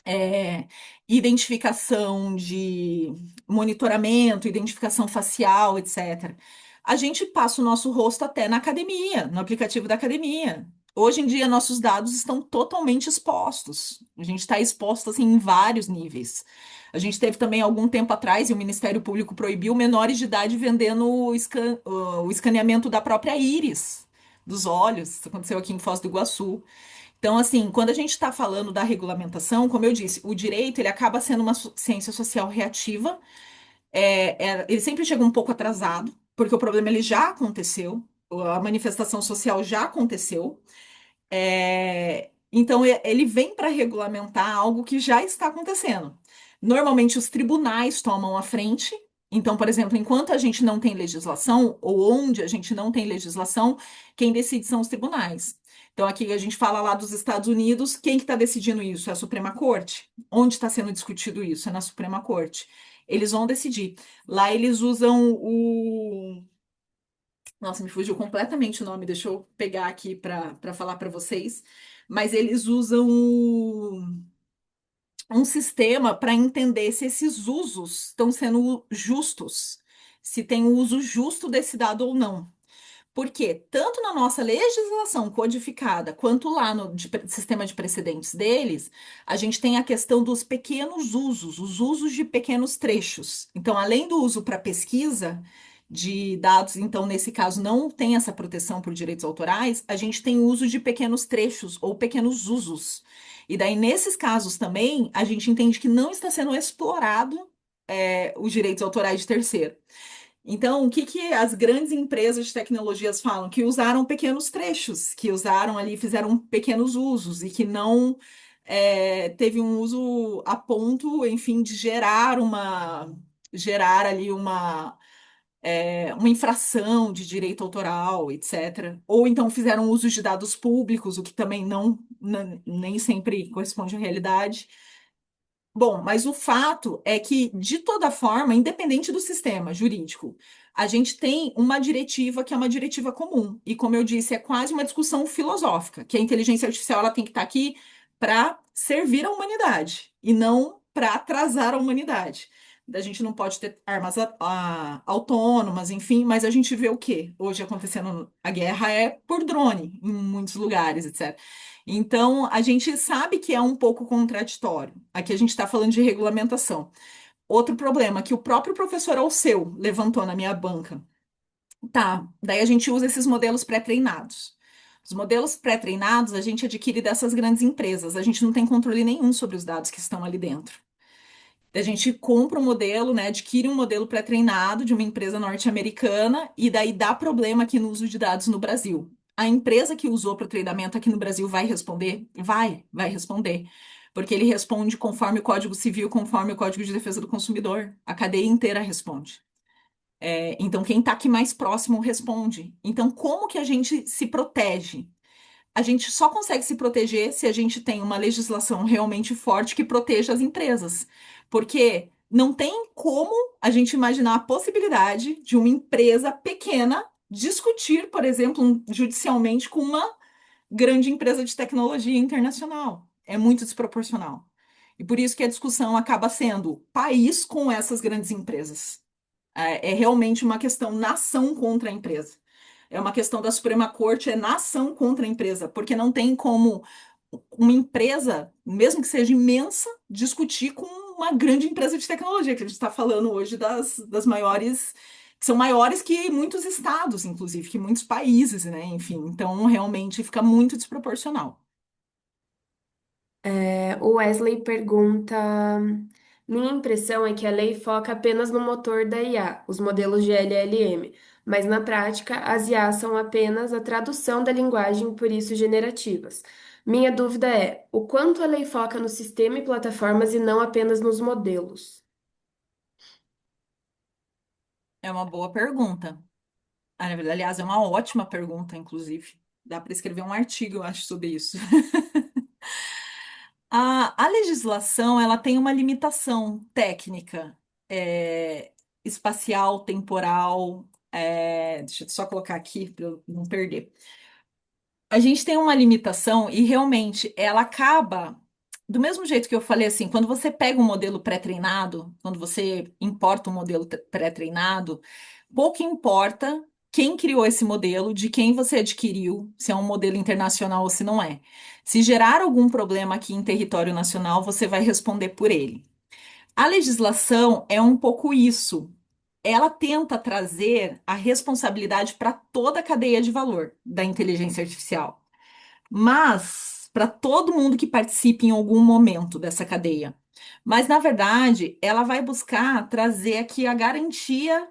É, identificação de monitoramento, identificação facial, etc. A gente passa o nosso rosto até na academia, no aplicativo da academia. Hoje em dia, nossos dados estão totalmente expostos. A gente está exposto assim, em vários níveis. A gente teve também algum tempo atrás, e o Ministério Público proibiu menores de idade vendendo o escaneamento da própria íris, dos olhos. Isso aconteceu aqui em Foz do Iguaçu. Então, assim, quando a gente está falando da regulamentação, como eu disse, o direito ele acaba sendo uma ciência social reativa. Ele sempre chega um pouco atrasado, porque o problema ele já aconteceu, a manifestação social já aconteceu. Então, ele vem para regulamentar algo que já está acontecendo. Normalmente, os tribunais tomam a frente. Então, por exemplo, enquanto a gente não tem legislação, ou onde a gente não tem legislação, quem decide são os tribunais. Então, aqui a gente fala lá dos Estados Unidos, quem que está decidindo isso? É a Suprema Corte. Onde está sendo discutido isso? É na Suprema Corte. Eles vão decidir. Lá eles usam o. Nossa, me fugiu completamente o nome, deixa eu pegar aqui para falar para vocês. Mas eles usam um sistema para entender se esses usos estão sendo justos, se tem o uso justo desse dado ou não. Porque tanto na nossa legislação codificada quanto lá no sistema de precedentes deles, a gente tem a questão dos pequenos usos, os usos de pequenos trechos. Então, além do uso para pesquisa de dados, então nesse caso não tem essa proteção por direitos autorais, a gente tem o uso de pequenos trechos ou pequenos usos. E daí, nesses casos também, a gente entende que não está sendo explorado, os direitos autorais de terceiro. Então, o que que as grandes empresas de tecnologias falam? Que usaram pequenos trechos, que usaram ali, fizeram pequenos usos e que não teve um uso a ponto, enfim, de gerar ali uma infração de direito autoral, etc. Ou então fizeram uso de dados públicos, o que também nem sempre corresponde à realidade. Bom, mas o fato é que, de toda forma, independente do sistema jurídico, a gente tem uma diretiva que é uma diretiva comum. E, como eu disse, é quase uma discussão filosófica, que a inteligência artificial ela tem que estar aqui para servir a humanidade e não para atrasar a humanidade. A gente não pode ter armas autônomas, enfim, mas a gente vê o quê? Hoje acontecendo a guerra é por drone em muitos lugares, etc. Então, a gente sabe que é um pouco contraditório. Aqui a gente está falando de regulamentação. Outro problema que o próprio professor Alceu levantou na minha banca. Tá, daí a gente usa esses modelos pré-treinados. Os modelos pré-treinados a gente adquire dessas grandes empresas. A gente não tem controle nenhum sobre os dados que estão ali dentro. A gente compra um modelo, né, adquire um modelo pré-treinado de uma empresa norte-americana e daí dá problema aqui no uso de dados no Brasil. A empresa que usou para o treinamento aqui no Brasil vai responder? Vai responder. Porque ele responde conforme o Código Civil, conforme o Código de Defesa do Consumidor. A cadeia inteira responde. Então, quem está aqui mais próximo responde. Então, como que a gente se protege? A gente só consegue se proteger se a gente tem uma legislação realmente forte que proteja as empresas. Porque não tem como a gente imaginar a possibilidade de uma empresa pequena discutir, por exemplo, judicialmente com uma grande empresa de tecnologia internacional. É muito desproporcional. E por isso que a discussão acaba sendo país com essas grandes empresas. É realmente uma questão nação contra a empresa. É uma questão da Suprema Corte, é nação contra a empresa, porque não tem como uma empresa, mesmo que seja imensa, discutir com uma grande empresa de tecnologia, que a gente está falando hoje das maiores, que são maiores que muitos estados, inclusive, que muitos países, né? Enfim, então realmente fica muito desproporcional. O Wesley pergunta: minha impressão é que a lei foca apenas no motor da IA, os modelos de LLM, mas na prática as IAs são apenas a tradução da linguagem, por isso generativas. Minha dúvida é: o quanto a lei foca no sistema e plataformas e não apenas nos modelos? É uma boa pergunta. Aliás, é uma ótima pergunta, inclusive. Dá para escrever um artigo, eu acho, sobre isso. A legislação, ela tem uma limitação técnica, espacial, temporal. Deixa eu só colocar aqui para eu não perder. A gente tem uma limitação e realmente ela acaba. do mesmo jeito que eu falei assim, quando você pega um modelo pré-treinado, quando você importa um modelo pré-treinado, pouco importa quem criou esse modelo, de quem você adquiriu, se é um modelo internacional ou se não é. Se gerar algum problema aqui em território nacional, você vai responder por ele. A legislação é um pouco isso. Ela tenta trazer a responsabilidade para toda a cadeia de valor da inteligência artificial, mas para todo mundo que participe em algum momento dessa cadeia. Mas, na verdade, ela vai buscar trazer aqui a garantia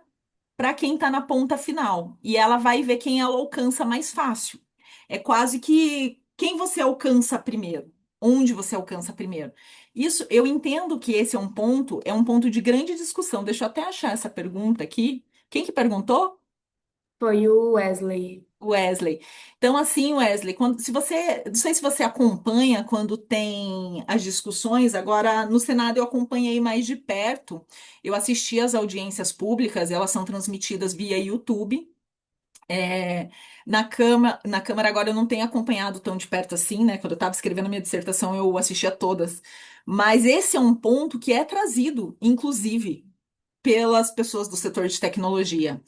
para quem está na ponta final. E ela vai ver quem ela alcança mais fácil. É quase que quem você alcança primeiro, onde você alcança primeiro. Isso, eu entendo que esse é um ponto de grande discussão. Deixa eu até achar essa pergunta aqui. Quem que perguntou? Foi o Wesley. Wesley. Então, assim, Wesley, se você, não sei se você acompanha quando tem as discussões, agora no Senado eu acompanhei mais de perto. Eu assisti às audiências públicas, elas são transmitidas via YouTube. É, na Câmara agora eu não tenho acompanhado tão de perto assim, né? Quando eu estava escrevendo a minha dissertação, eu assistia todas. Mas esse é um ponto que é trazido, inclusive, pelas pessoas do setor de tecnologia.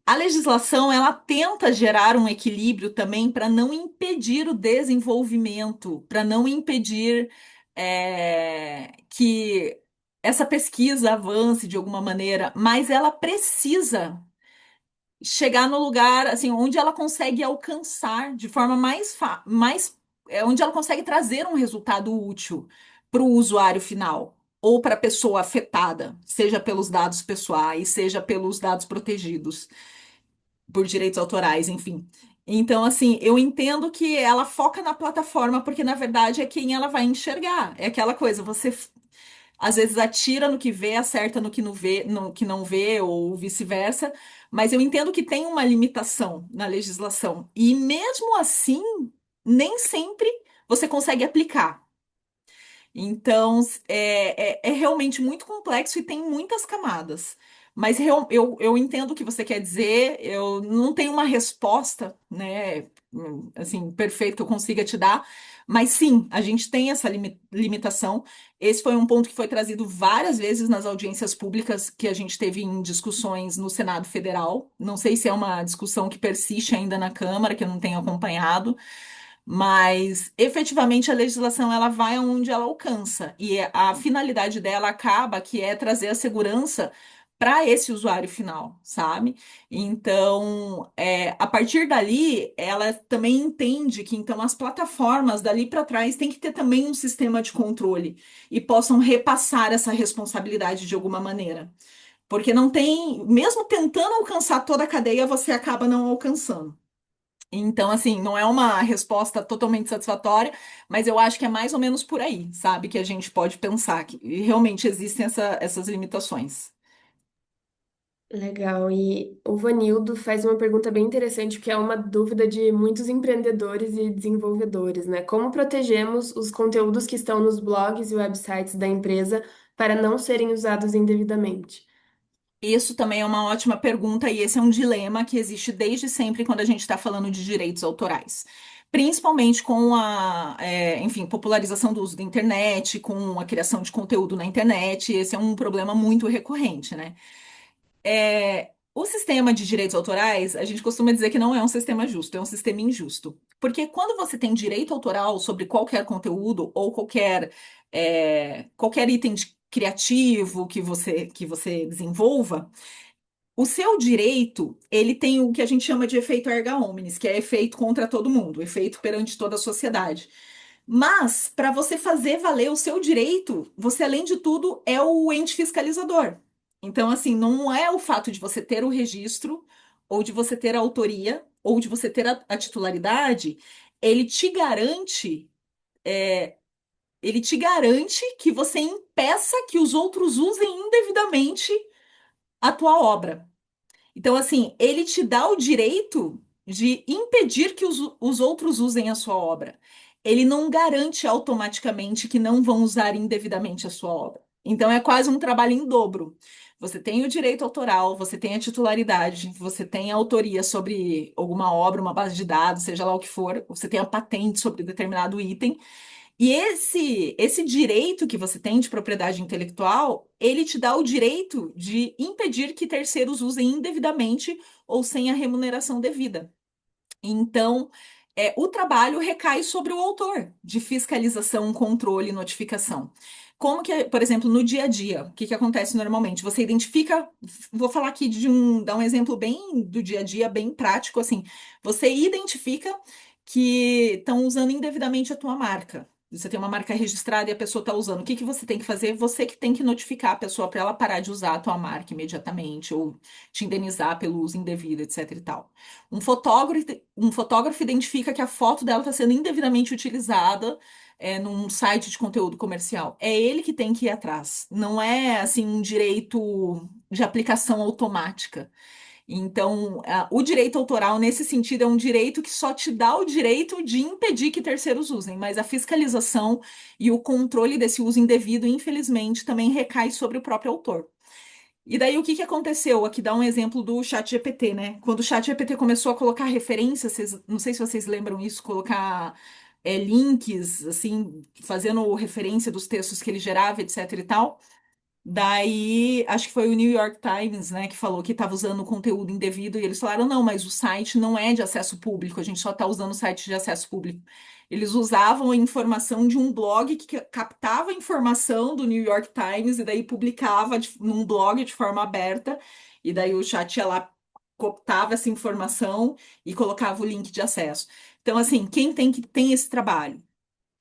A legislação, ela tenta gerar um equilíbrio também para não impedir o desenvolvimento, para não impedir que essa pesquisa avance de alguma maneira, mas ela precisa chegar no lugar assim onde ela consegue alcançar de forma onde ela consegue trazer um resultado útil para o usuário final ou para a pessoa afetada, seja pelos dados pessoais, seja pelos dados protegidos por direitos autorais, enfim. Então, assim, eu entendo que ela foca na plataforma, porque na verdade é quem ela vai enxergar. É aquela coisa, às vezes atira no que vê, acerta no que não vê, no que não vê, ou vice-versa, mas eu entendo que tem uma limitação na legislação. E mesmo assim, nem sempre você consegue aplicar. Então, é realmente muito complexo e tem muitas camadas. Mas eu entendo o que você quer dizer, eu não tenho uma resposta, né, assim, perfeita que eu consiga te dar, mas sim, a gente tem essa limitação. Esse foi um ponto que foi trazido várias vezes nas audiências públicas que a gente teve em discussões no Senado Federal. Não sei se é uma discussão que persiste ainda na Câmara, que eu não tenho acompanhado. Mas efetivamente a legislação ela vai aonde ela alcança e a finalidade dela acaba que é trazer a segurança para esse usuário final, sabe? Então, a partir dali, ela também entende que então as plataformas dali para trás têm que ter também um sistema de controle e possam repassar essa responsabilidade de alguma maneira. Porque não tem, mesmo tentando alcançar toda a cadeia, você acaba não alcançando. Então, assim, não é uma resposta totalmente satisfatória, mas eu acho que é mais ou menos por aí, sabe? Que a gente pode pensar que realmente existem essas limitações. Legal. E o Vanildo faz uma pergunta bem interessante, que é uma dúvida de muitos empreendedores e desenvolvedores, né? Como protegemos os conteúdos que estão nos blogs e websites da empresa para não serem usados indevidamente? Isso também é uma ótima pergunta, e esse é um dilema que existe desde sempre quando a gente está falando de direitos autorais. Principalmente com enfim, popularização do uso da internet, com a criação de conteúdo na internet, esse é um problema muito recorrente, né? O sistema de direitos autorais, a gente costuma dizer que não é um sistema justo, é um sistema injusto. Porque quando você tem direito autoral sobre qualquer conteúdo ou qualquer item criativo que você desenvolva, o seu direito, ele tem o que a gente chama de efeito erga omnes, que é efeito contra todo mundo, efeito perante toda a sociedade. Mas, para você fazer valer o seu direito, você, além de tudo, é o ente fiscalizador. Então, assim, não é o fato de você ter o registro, ou de você ter a autoria, ou de você ter a titularidade, ele te garante, ele te garante que você impeça que os outros usem indevidamente a tua obra. Então, assim, ele te dá o direito de impedir que os outros usem a sua obra. Ele não garante automaticamente que não vão usar indevidamente a sua obra. Então, é quase um trabalho em dobro. Você tem o direito autoral, você tem a titularidade, você tem a autoria sobre alguma obra, uma base de dados, seja lá o que for, você tem a patente sobre determinado item, E esse direito que você tem de propriedade intelectual, ele te dá o direito de impedir que terceiros usem indevidamente ou sem a remuneração devida. Então, o trabalho recai sobre o autor de fiscalização, controle e notificação. Como que, por exemplo, no dia a dia, o que que acontece normalmente? Você identifica, vou falar aqui dar um exemplo bem do dia a dia, bem prático, assim. Você identifica que estão usando indevidamente a tua marca. Você tem uma marca registrada e a pessoa está usando. O que que você tem que fazer? Você que tem que notificar a pessoa para ela parar de usar a tua marca imediatamente ou te indenizar pelo uso indevido, etc e tal. Um fotógrafo identifica que a foto dela está sendo indevidamente utilizada num site de conteúdo comercial. É ele que tem que ir atrás. Não é assim um direito de aplicação automática. Então, o direito autoral, nesse sentido, é um direito que só te dá o direito de impedir que terceiros usem, mas a fiscalização e o controle desse uso indevido, infelizmente, também recai sobre o próprio autor. E daí o que que aconteceu? Aqui dá um exemplo do ChatGPT, né? Quando o ChatGPT começou a colocar referências, não sei se vocês lembram isso, colocar links, assim, fazendo referência dos textos que ele gerava, etc e tal. Daí, acho que foi o New York Times, né, que falou que estava usando conteúdo indevido, e eles falaram, não, mas o site não é de acesso público, a gente só está usando o site de acesso público. Eles usavam a informação de um blog que captava a informação do New York Times e daí publicava num blog de forma aberta, e daí o chat ia lá, cooptava essa informação e colocava o link de acesso. Então, assim, quem tem esse trabalho?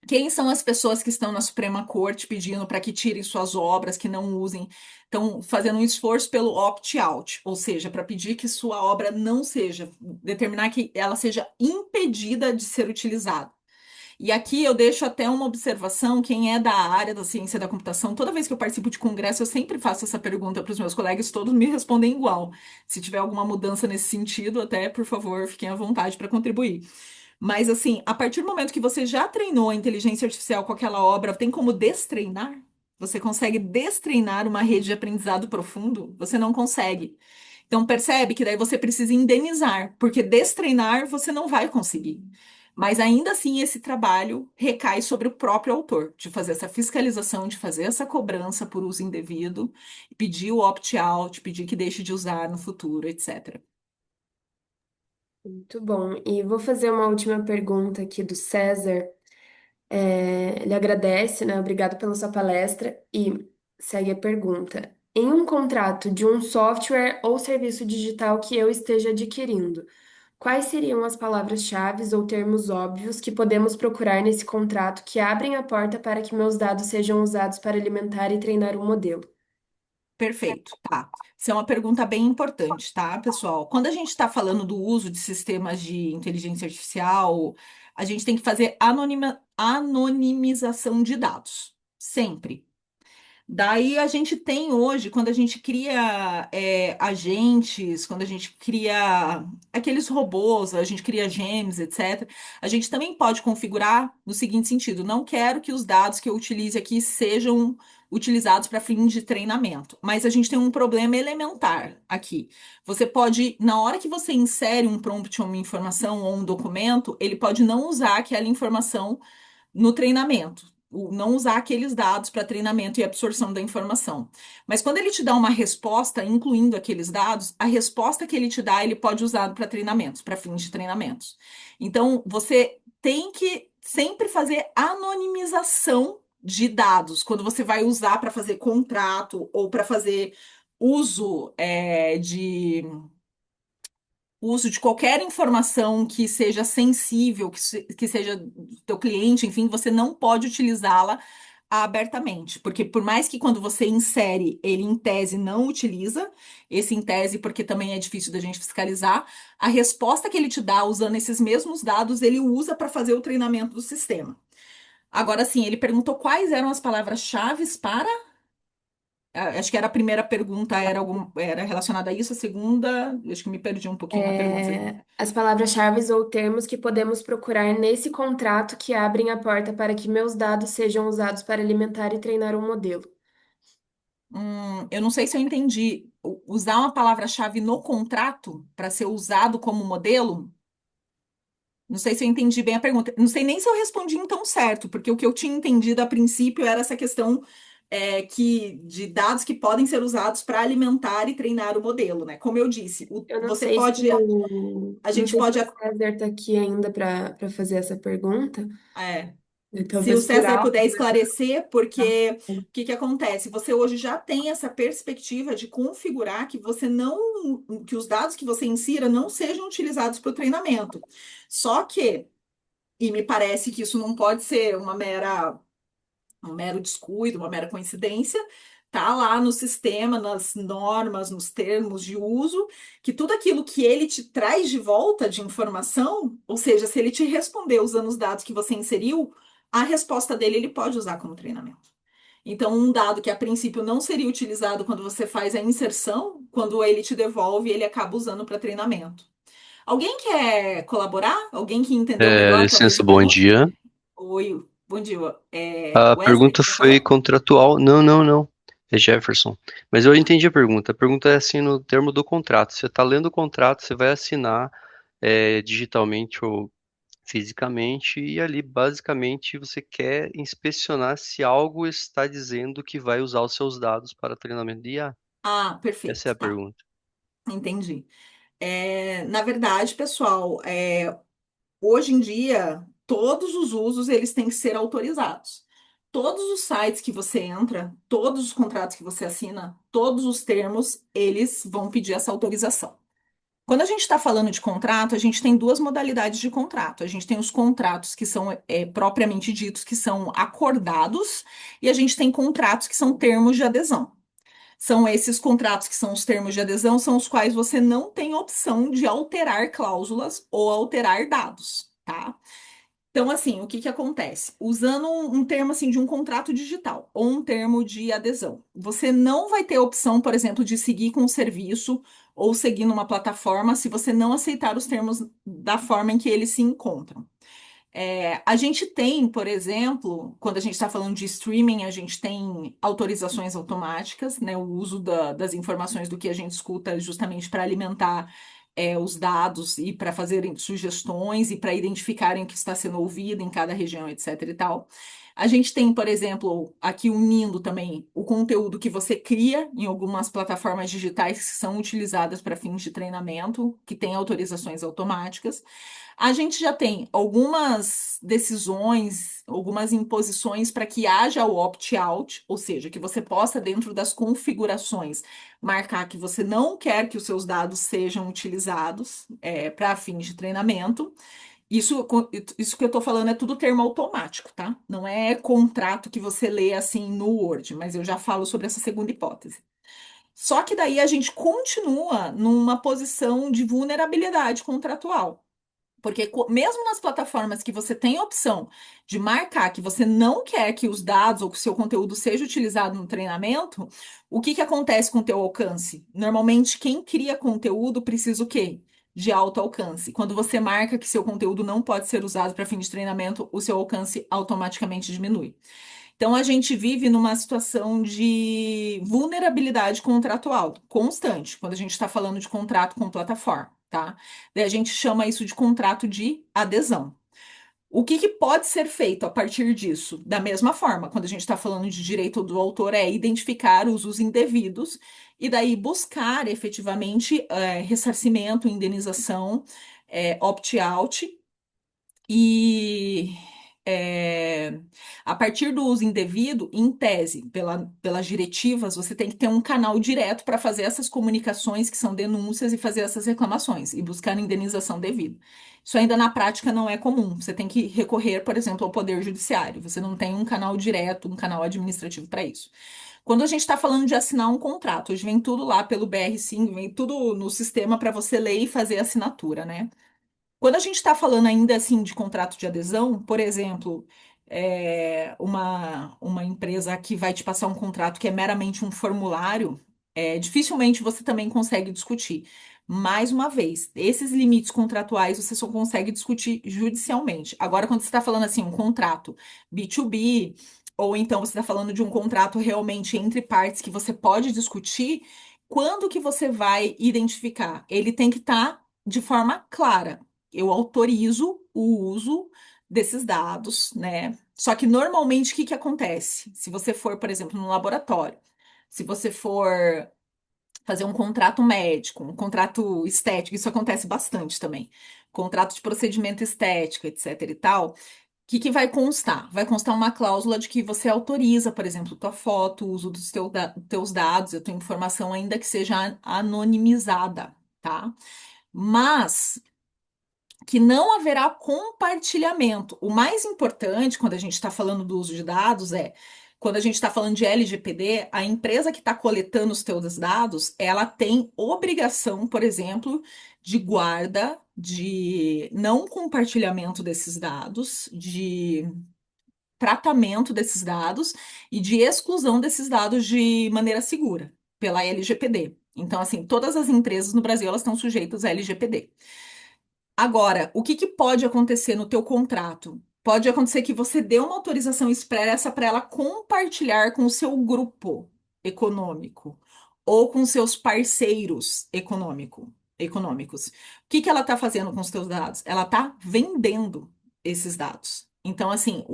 Quem são as pessoas que estão na Suprema Corte pedindo para que tirem suas obras, que não usem, estão fazendo um esforço pelo opt-out, ou seja, para pedir que sua obra não seja, determinar que ela seja impedida de ser utilizada. E aqui eu deixo até uma observação, quem é da área da ciência da computação, toda vez que eu participo de congresso, eu sempre faço essa pergunta para os meus colegas, todos me respondem igual. Se tiver alguma mudança nesse sentido, até, por favor, fiquem à vontade para contribuir. Mas assim, a partir do momento que você já treinou a inteligência artificial com aquela obra, tem como destreinar? Você consegue destreinar uma rede de aprendizado profundo? Você não consegue. Então percebe que daí você precisa indenizar, porque destreinar você não vai conseguir. Mas ainda assim esse trabalho recai sobre o próprio autor, de fazer essa fiscalização, de fazer essa cobrança por uso indevido, pedir o opt-out, pedir que deixe de usar no futuro, etc. Muito bom. E vou fazer uma última pergunta aqui do César. Ele agradece, né? Obrigado pela sua palestra e segue a pergunta. Em um contrato de um software ou serviço digital que eu esteja adquirindo, quais seriam as palavras-chave ou termos óbvios que podemos procurar nesse contrato que abrem a porta para que meus dados sejam usados para alimentar e treinar um modelo? Perfeito, tá. Isso é uma pergunta bem importante, tá, pessoal? Quando a gente está falando do uso de sistemas de inteligência artificial, a gente tem que fazer anonimização de dados, sempre. Daí a gente tem hoje, quando a gente cria agentes, quando a gente cria aqueles robôs, a gente cria gems, etc., a gente também pode configurar no seguinte sentido: não quero que os dados que eu utilize aqui sejam utilizados para fins de treinamento. Mas a gente tem um problema elementar aqui. Você pode, na hora que você insere um prompt ou uma informação ou um documento, ele pode não usar aquela informação no treinamento, não usar aqueles dados para treinamento e absorção da informação. Mas quando ele te dá uma resposta, incluindo aqueles dados, a resposta que ele te dá, ele pode usar para treinamentos, para fins de treinamentos. Então, você tem que sempre fazer anonimização de dados quando você vai usar para fazer contrato ou para fazer uso uso de qualquer informação que seja sensível, que seja do teu cliente, enfim, você não pode utilizá-la abertamente, porque por mais que quando você insere, ele em tese não utiliza, esse em tese porque também é difícil da gente fiscalizar, a resposta que ele te dá usando esses mesmos dados, ele usa para fazer o treinamento do sistema. Agora sim, ele perguntou quais eram as palavras-chave para. Acho que era a primeira pergunta, era relacionada a isso, a segunda, acho que me perdi um pouquinho na pergunta. As palavras-chave ou termos que podemos procurar nesse contrato que abrem a porta para que meus dados sejam usados para alimentar e treinar um modelo. Eu não sei se eu entendi. Usar uma palavra-chave no contrato para ser usado como modelo? Não sei se eu entendi bem a pergunta. Não sei nem se eu respondi então certo, porque o que eu tinha entendido a princípio era essa questão que de dados que podem ser usados para alimentar e treinar o modelo, né? Como eu disse, Eu não você sei se pode, a não gente sei se pode, o César está aqui ainda para fazer essa pergunta. é, se o Talvez por César puder áudio, né? esclarecer, porque o que que acontece? Você hoje já tem essa perspectiva de configurar que você não, que os dados que você insira não sejam utilizados para o treinamento. Só que, e me parece que isso não pode ser um mero descuido, uma mera coincidência, tá lá no sistema, nas normas, nos termos de uso, que tudo aquilo que ele te traz de volta de informação, ou seja, se ele te responder usando os dados que você inseriu, a resposta dele ele pode usar como treinamento. Então, um dado que a princípio não seria utilizado quando você faz a inserção, quando ele te devolve, ele acaba usando para treinamento. Alguém quer colaborar? Alguém que entendeu melhor, talvez, Licença, a bom pergunta? dia. Oi, bom dia. A Wesley pergunta que está foi falando? contratual. Não, não, não. É Jefferson. Mas eu entendi a pergunta. A pergunta é assim no termo do contrato. Você está lendo o contrato, você vai assinar digitalmente ou fisicamente, e ali basicamente você quer inspecionar se algo está dizendo que vai usar os seus dados para treinamento de IA. Ah, Essa é perfeito, a tá, pergunta. entendi. Na verdade, pessoal, hoje em dia, todos os usos eles têm que ser autorizados. Todos os sites que você entra, todos os contratos que você assina, todos os termos, eles vão pedir essa autorização. Quando a gente está falando de contrato, a gente tem duas modalidades de contrato. A gente tem os contratos que são propriamente ditos, que são acordados, e a gente tem contratos que são termos de adesão. São esses contratos que são os termos de adesão, são os quais você não tem opção de alterar cláusulas ou alterar dados, tá? Então, assim, o que que acontece? Usando um termo assim de um contrato digital ou um termo de adesão, você não vai ter opção, por exemplo, de seguir com o serviço ou seguir numa plataforma se você não aceitar os termos da forma em que eles se encontram. A gente tem, por exemplo, quando a gente está falando de streaming, a gente tem autorizações automáticas, né? O uso das informações do que a gente escuta justamente para alimentar os dados e para fazerem sugestões e para identificarem o que está sendo ouvido em cada região, etc. e tal. A gente tem, por exemplo, aqui unindo também o conteúdo que você cria em algumas plataformas digitais que são utilizadas para fins de treinamento, que tem autorizações automáticas. A gente já tem algumas decisões, algumas imposições para que haja o opt-out, ou seja, que você possa, dentro das configurações, marcar que você não quer que os seus dados sejam utilizados para fins de treinamento. Isso, isso que eu estou falando é tudo termo automático, tá? Não é contrato que você lê assim no Word, mas eu já falo sobre essa segunda hipótese. Só que daí a gente continua numa posição de vulnerabilidade contratual. Porque mesmo nas plataformas que você tem a opção de marcar que você não quer que os dados ou que o seu conteúdo seja utilizado no treinamento, o que que acontece com o teu alcance? Normalmente, quem cria conteúdo precisa o quê? De alto alcance. Quando você marca que seu conteúdo não pode ser usado para fim de treinamento, o seu alcance automaticamente diminui. Então, a gente vive numa situação de vulnerabilidade contratual constante, quando a gente está falando de contrato com plataforma, tá? Daí a gente chama isso de contrato de adesão. O que que pode ser feito a partir disso? Da mesma forma, quando a gente está falando de direito do autor, é identificar os usos indevidos e daí buscar efetivamente ressarcimento, indenização, opt-out e é, a partir do uso indevido, em tese, pelas diretivas, você tem que ter um canal direto para fazer essas comunicações que são denúncias e fazer essas reclamações e buscar a indenização devida. Isso ainda na prática não é comum. Você tem que recorrer, por exemplo, ao Poder Judiciário. Você não tem um canal direto, um canal administrativo para isso. Quando a gente está falando de assinar um contrato, hoje vem tudo lá pelo BR5, vem tudo no sistema para você ler e fazer a assinatura, né? Quando a gente está falando ainda assim de contrato de adesão, por exemplo, uma empresa que vai te passar um contrato que é meramente um formulário, dificilmente você também consegue discutir. Mais uma vez, esses limites contratuais você só consegue discutir judicialmente. Agora, quando você está falando assim, um contrato B2B, ou então você está falando de um contrato realmente entre partes que você pode discutir, quando que você vai identificar? Ele tem que estar de forma clara. eu autorizo o uso desses dados, né? Só que normalmente o que que acontece? Se você for, por exemplo, no laboratório, se você for fazer um contrato médico, um contrato estético, isso acontece bastante também. Contrato de procedimento estético, etc e tal. O que que vai constar? Vai constar uma cláusula de que você autoriza, por exemplo, tua foto, o uso dos teus dados, a tua informação, ainda que seja anonimizada, tá? Mas que não haverá compartilhamento. O mais importante quando a gente está falando do uso de dados é, quando a gente está falando de LGPD, a empresa que está coletando os teus dados, ela tem obrigação, por exemplo, de guarda, de não compartilhamento desses dados, de tratamento desses dados e de exclusão desses dados de maneira segura pela LGPD. Então, assim, todas as empresas no Brasil elas estão sujeitas à LGPD. Agora, o que que pode acontecer no teu contrato? Pode acontecer que você dê uma autorização expressa para ela compartilhar com o seu grupo econômico ou com seus parceiros econômicos. O que que ela está fazendo com os teus dados? Ela está vendendo esses dados. Então, assim,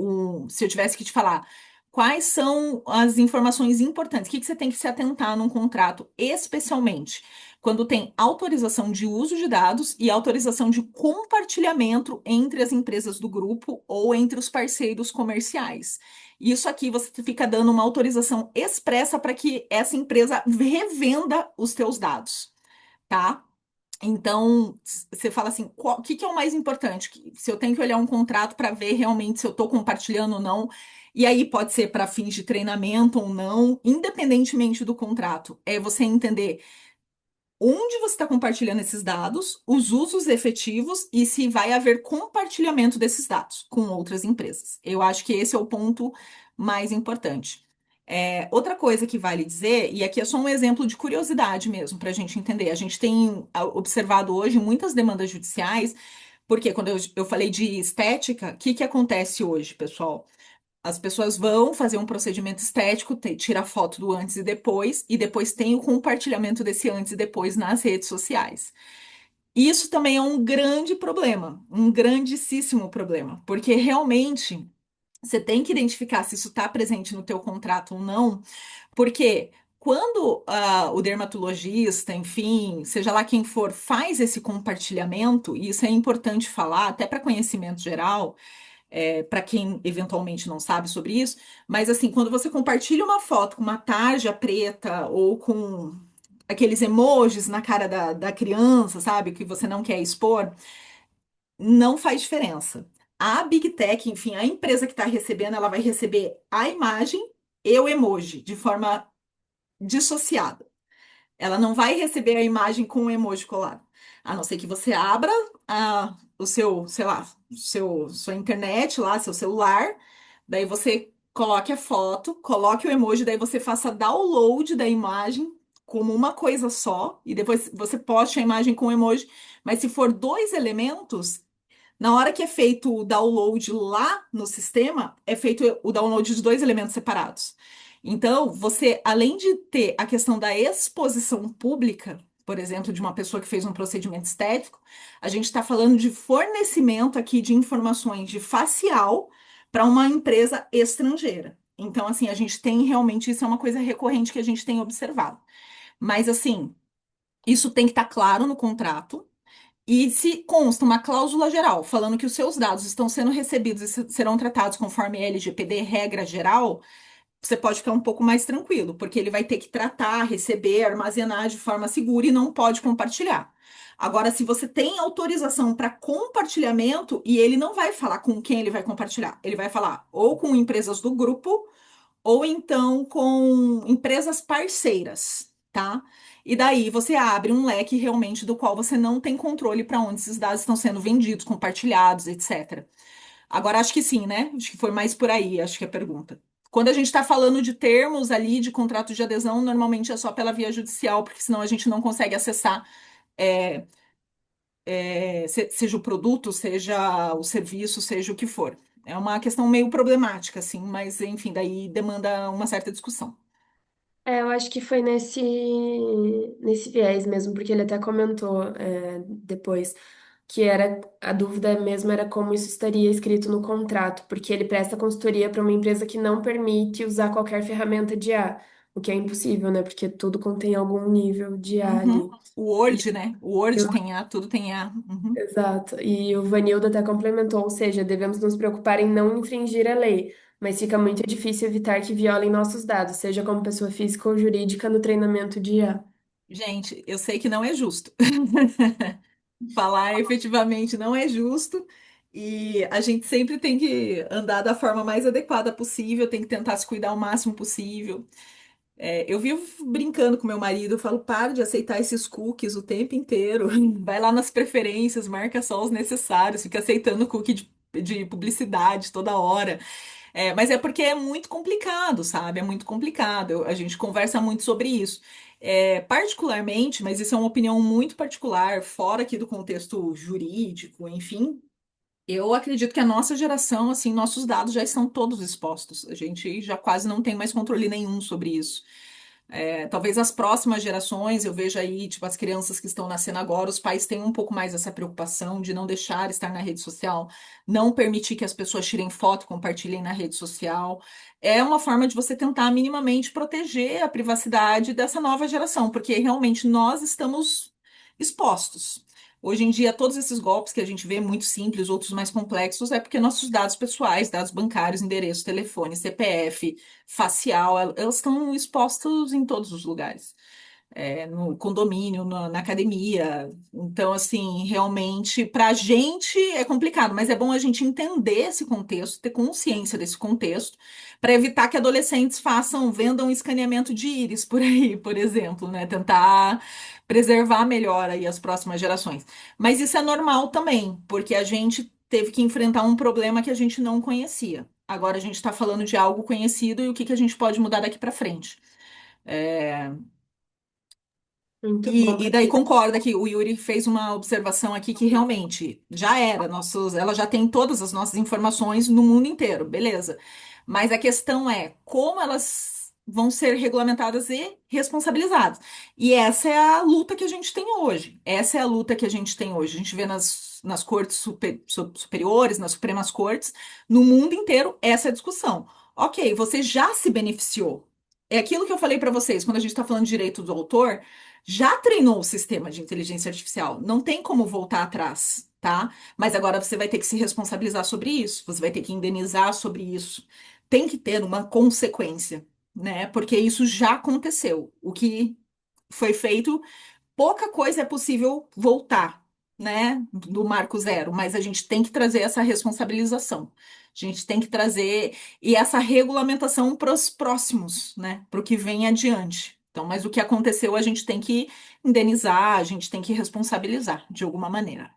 se eu tivesse que te falar quais são as informações importantes, o que que você tem que se atentar num contrato, especialmente quando tem autorização de uso de dados e autorização de compartilhamento entre as empresas do grupo ou entre os parceiros comerciais. Isso aqui você fica dando uma autorização expressa para que essa empresa revenda os teus dados, tá? Então, você fala assim, o que que é o mais importante? Se eu tenho que olhar um contrato para ver realmente se eu estou compartilhando ou não, e aí pode ser para fins de treinamento ou não, independentemente do contrato, é você entender onde você está compartilhando esses dados, os usos efetivos e se vai haver compartilhamento desses dados com outras empresas. Eu acho que esse é o ponto mais importante. Outra coisa que vale dizer, e aqui é só um exemplo de curiosidade mesmo, para a gente entender. A gente tem observado hoje muitas demandas judiciais, porque quando eu falei de estética, o que que acontece hoje, pessoal? As pessoas vão fazer um procedimento estético, tira foto do antes e depois tem o compartilhamento desse antes e depois nas redes sociais. Isso também é um grande problema, um grandíssimo problema, porque realmente você tem que identificar se isso está presente no teu contrato ou não, porque quando o dermatologista, enfim, seja lá quem for, faz esse compartilhamento, e isso é importante falar, até para conhecimento geral, para quem eventualmente não sabe sobre isso, mas assim, quando você compartilha uma foto com uma tarja preta ou com aqueles emojis na cara da criança, sabe, que você não quer expor, não faz diferença. A Big Tech, enfim, a empresa que está recebendo, ela vai receber a imagem e o emoji de forma dissociada. Ela não vai receber a imagem com o emoji colado. A não ser que você abra o seu, sei lá, sua internet lá, seu celular, daí você coloque a foto, coloque o emoji, daí você faça download da imagem como uma coisa só, e depois você poste a imagem com o emoji. Mas se for dois elementos, na hora que é feito o download lá no sistema, é feito o download de dois elementos separados. Então, você, além de ter a questão da exposição pública, por exemplo, de uma pessoa que fez um procedimento estético, a gente está falando de fornecimento aqui de informações de facial para uma empresa estrangeira. Então, assim, a gente tem realmente, isso é uma coisa recorrente que a gente tem observado. Mas, assim, isso tem que estar claro no contrato. E se consta uma cláusula geral falando que os seus dados estão sendo recebidos e serão tratados conforme LGPD, regra geral, você pode ficar um pouco mais tranquilo, porque ele vai ter que tratar, receber, armazenar de forma segura e não pode compartilhar. Agora, se você tem autorização para compartilhamento, e ele não vai falar com quem ele vai compartilhar, ele vai falar ou com empresas do grupo ou então com empresas parceiras, tá? E daí você abre um leque realmente do qual você não tem controle para onde esses dados estão sendo vendidos, compartilhados, etc. Agora acho que sim, né? Acho que foi mais por aí, acho que é a pergunta. Quando a gente está falando de termos ali de contrato de adesão, normalmente é só pela via judicial, porque senão a gente não consegue acessar, é, seja o produto, seja o serviço, seja o que for. É uma questão meio problemática, assim, mas enfim, daí demanda uma certa discussão. Eu acho que foi nesse viés mesmo, porque ele até comentou, depois. que era a dúvida mesmo era como isso estaria escrito no contrato, porque ele presta consultoria para uma empresa que não permite usar qualquer ferramenta de IA, o que é impossível, né? Porque tudo contém algum nível de IA Uhum. ali. O E Word, né? O Word eu- tem A, tudo tem A. Uhum. exato. E o Vanildo até complementou, ou seja, devemos nos preocupar em não infringir a lei, mas fica muito difícil evitar que violem nossos dados, seja como pessoa física ou jurídica no treinamento de IA. Gente, eu sei que não é justo. Falar efetivamente não é justo. E a gente sempre tem que andar da forma mais adequada possível, tem que tentar se cuidar o máximo possível. Eu vivo brincando com meu marido, eu falo, para de aceitar esses cookies o tempo inteiro. Vai lá nas preferências, marca só os necessários, fica aceitando cookie de publicidade toda hora. Mas é porque é muito complicado, sabe? É muito complicado. A gente conversa muito sobre isso. Particularmente, mas isso é uma opinião muito particular, fora aqui do contexto jurídico, enfim. Eu acredito que a nossa geração, assim, nossos dados já estão todos expostos. A gente já quase não tem mais controle nenhum sobre isso. Talvez as próximas gerações, eu vejo aí, tipo, as crianças que estão nascendo agora, os pais têm um pouco mais essa preocupação de não deixar estar na rede social, não permitir que as pessoas tirem foto, compartilhem na rede social. É uma forma de você tentar minimamente proteger a privacidade dessa nova geração, porque realmente nós estamos expostos. Hoje em dia, todos esses golpes que a gente vê, muito simples, outros mais complexos, é porque nossos dados pessoais, dados bancários, endereço, telefone, CPF, facial, elas estão expostas em todos os lugares. No condomínio, na academia. Então, assim, realmente, para a gente é complicado, mas é bom a gente entender esse contexto, ter consciência desse contexto, para evitar que adolescentes vendam escaneamento de íris por aí, por exemplo, né? Tentar preservar melhor aí as próximas gerações. Mas isso é normal também, porque a gente teve que enfrentar um problema que a gente não conhecia. Agora a gente está falando de algo conhecido e o que que a gente pode mudar daqui para frente. É, Muito bom, e daí concorda que o Yuri fez uma observação aqui que realmente já era, ela já tem todas as nossas informações no mundo inteiro, beleza. Mas a questão é como elas vão ser regulamentadas e responsabilizadas. E essa é a luta que a gente tem hoje. Essa é a luta que a gente tem hoje. A gente vê nas cortes superiores, nas Supremas Cortes, no mundo inteiro, essa é a discussão. Ok, você já se beneficiou. É aquilo que eu falei para vocês, quando a gente está falando de direito do autor já treinou o sistema de inteligência artificial. Não tem como voltar atrás, tá? Mas agora você vai ter que se responsabilizar sobre isso, você vai ter que indenizar sobre isso. Tem que ter uma consequência, né? Porque isso já aconteceu. O que foi feito, pouca coisa é possível voltar, né? Do marco zero, mas a gente tem que trazer essa responsabilização. A gente tem que trazer e essa regulamentação para os próximos, né? Para o que vem adiante. Então, mas o que aconteceu, a gente tem que indenizar, a gente tem que responsabilizar de alguma maneira.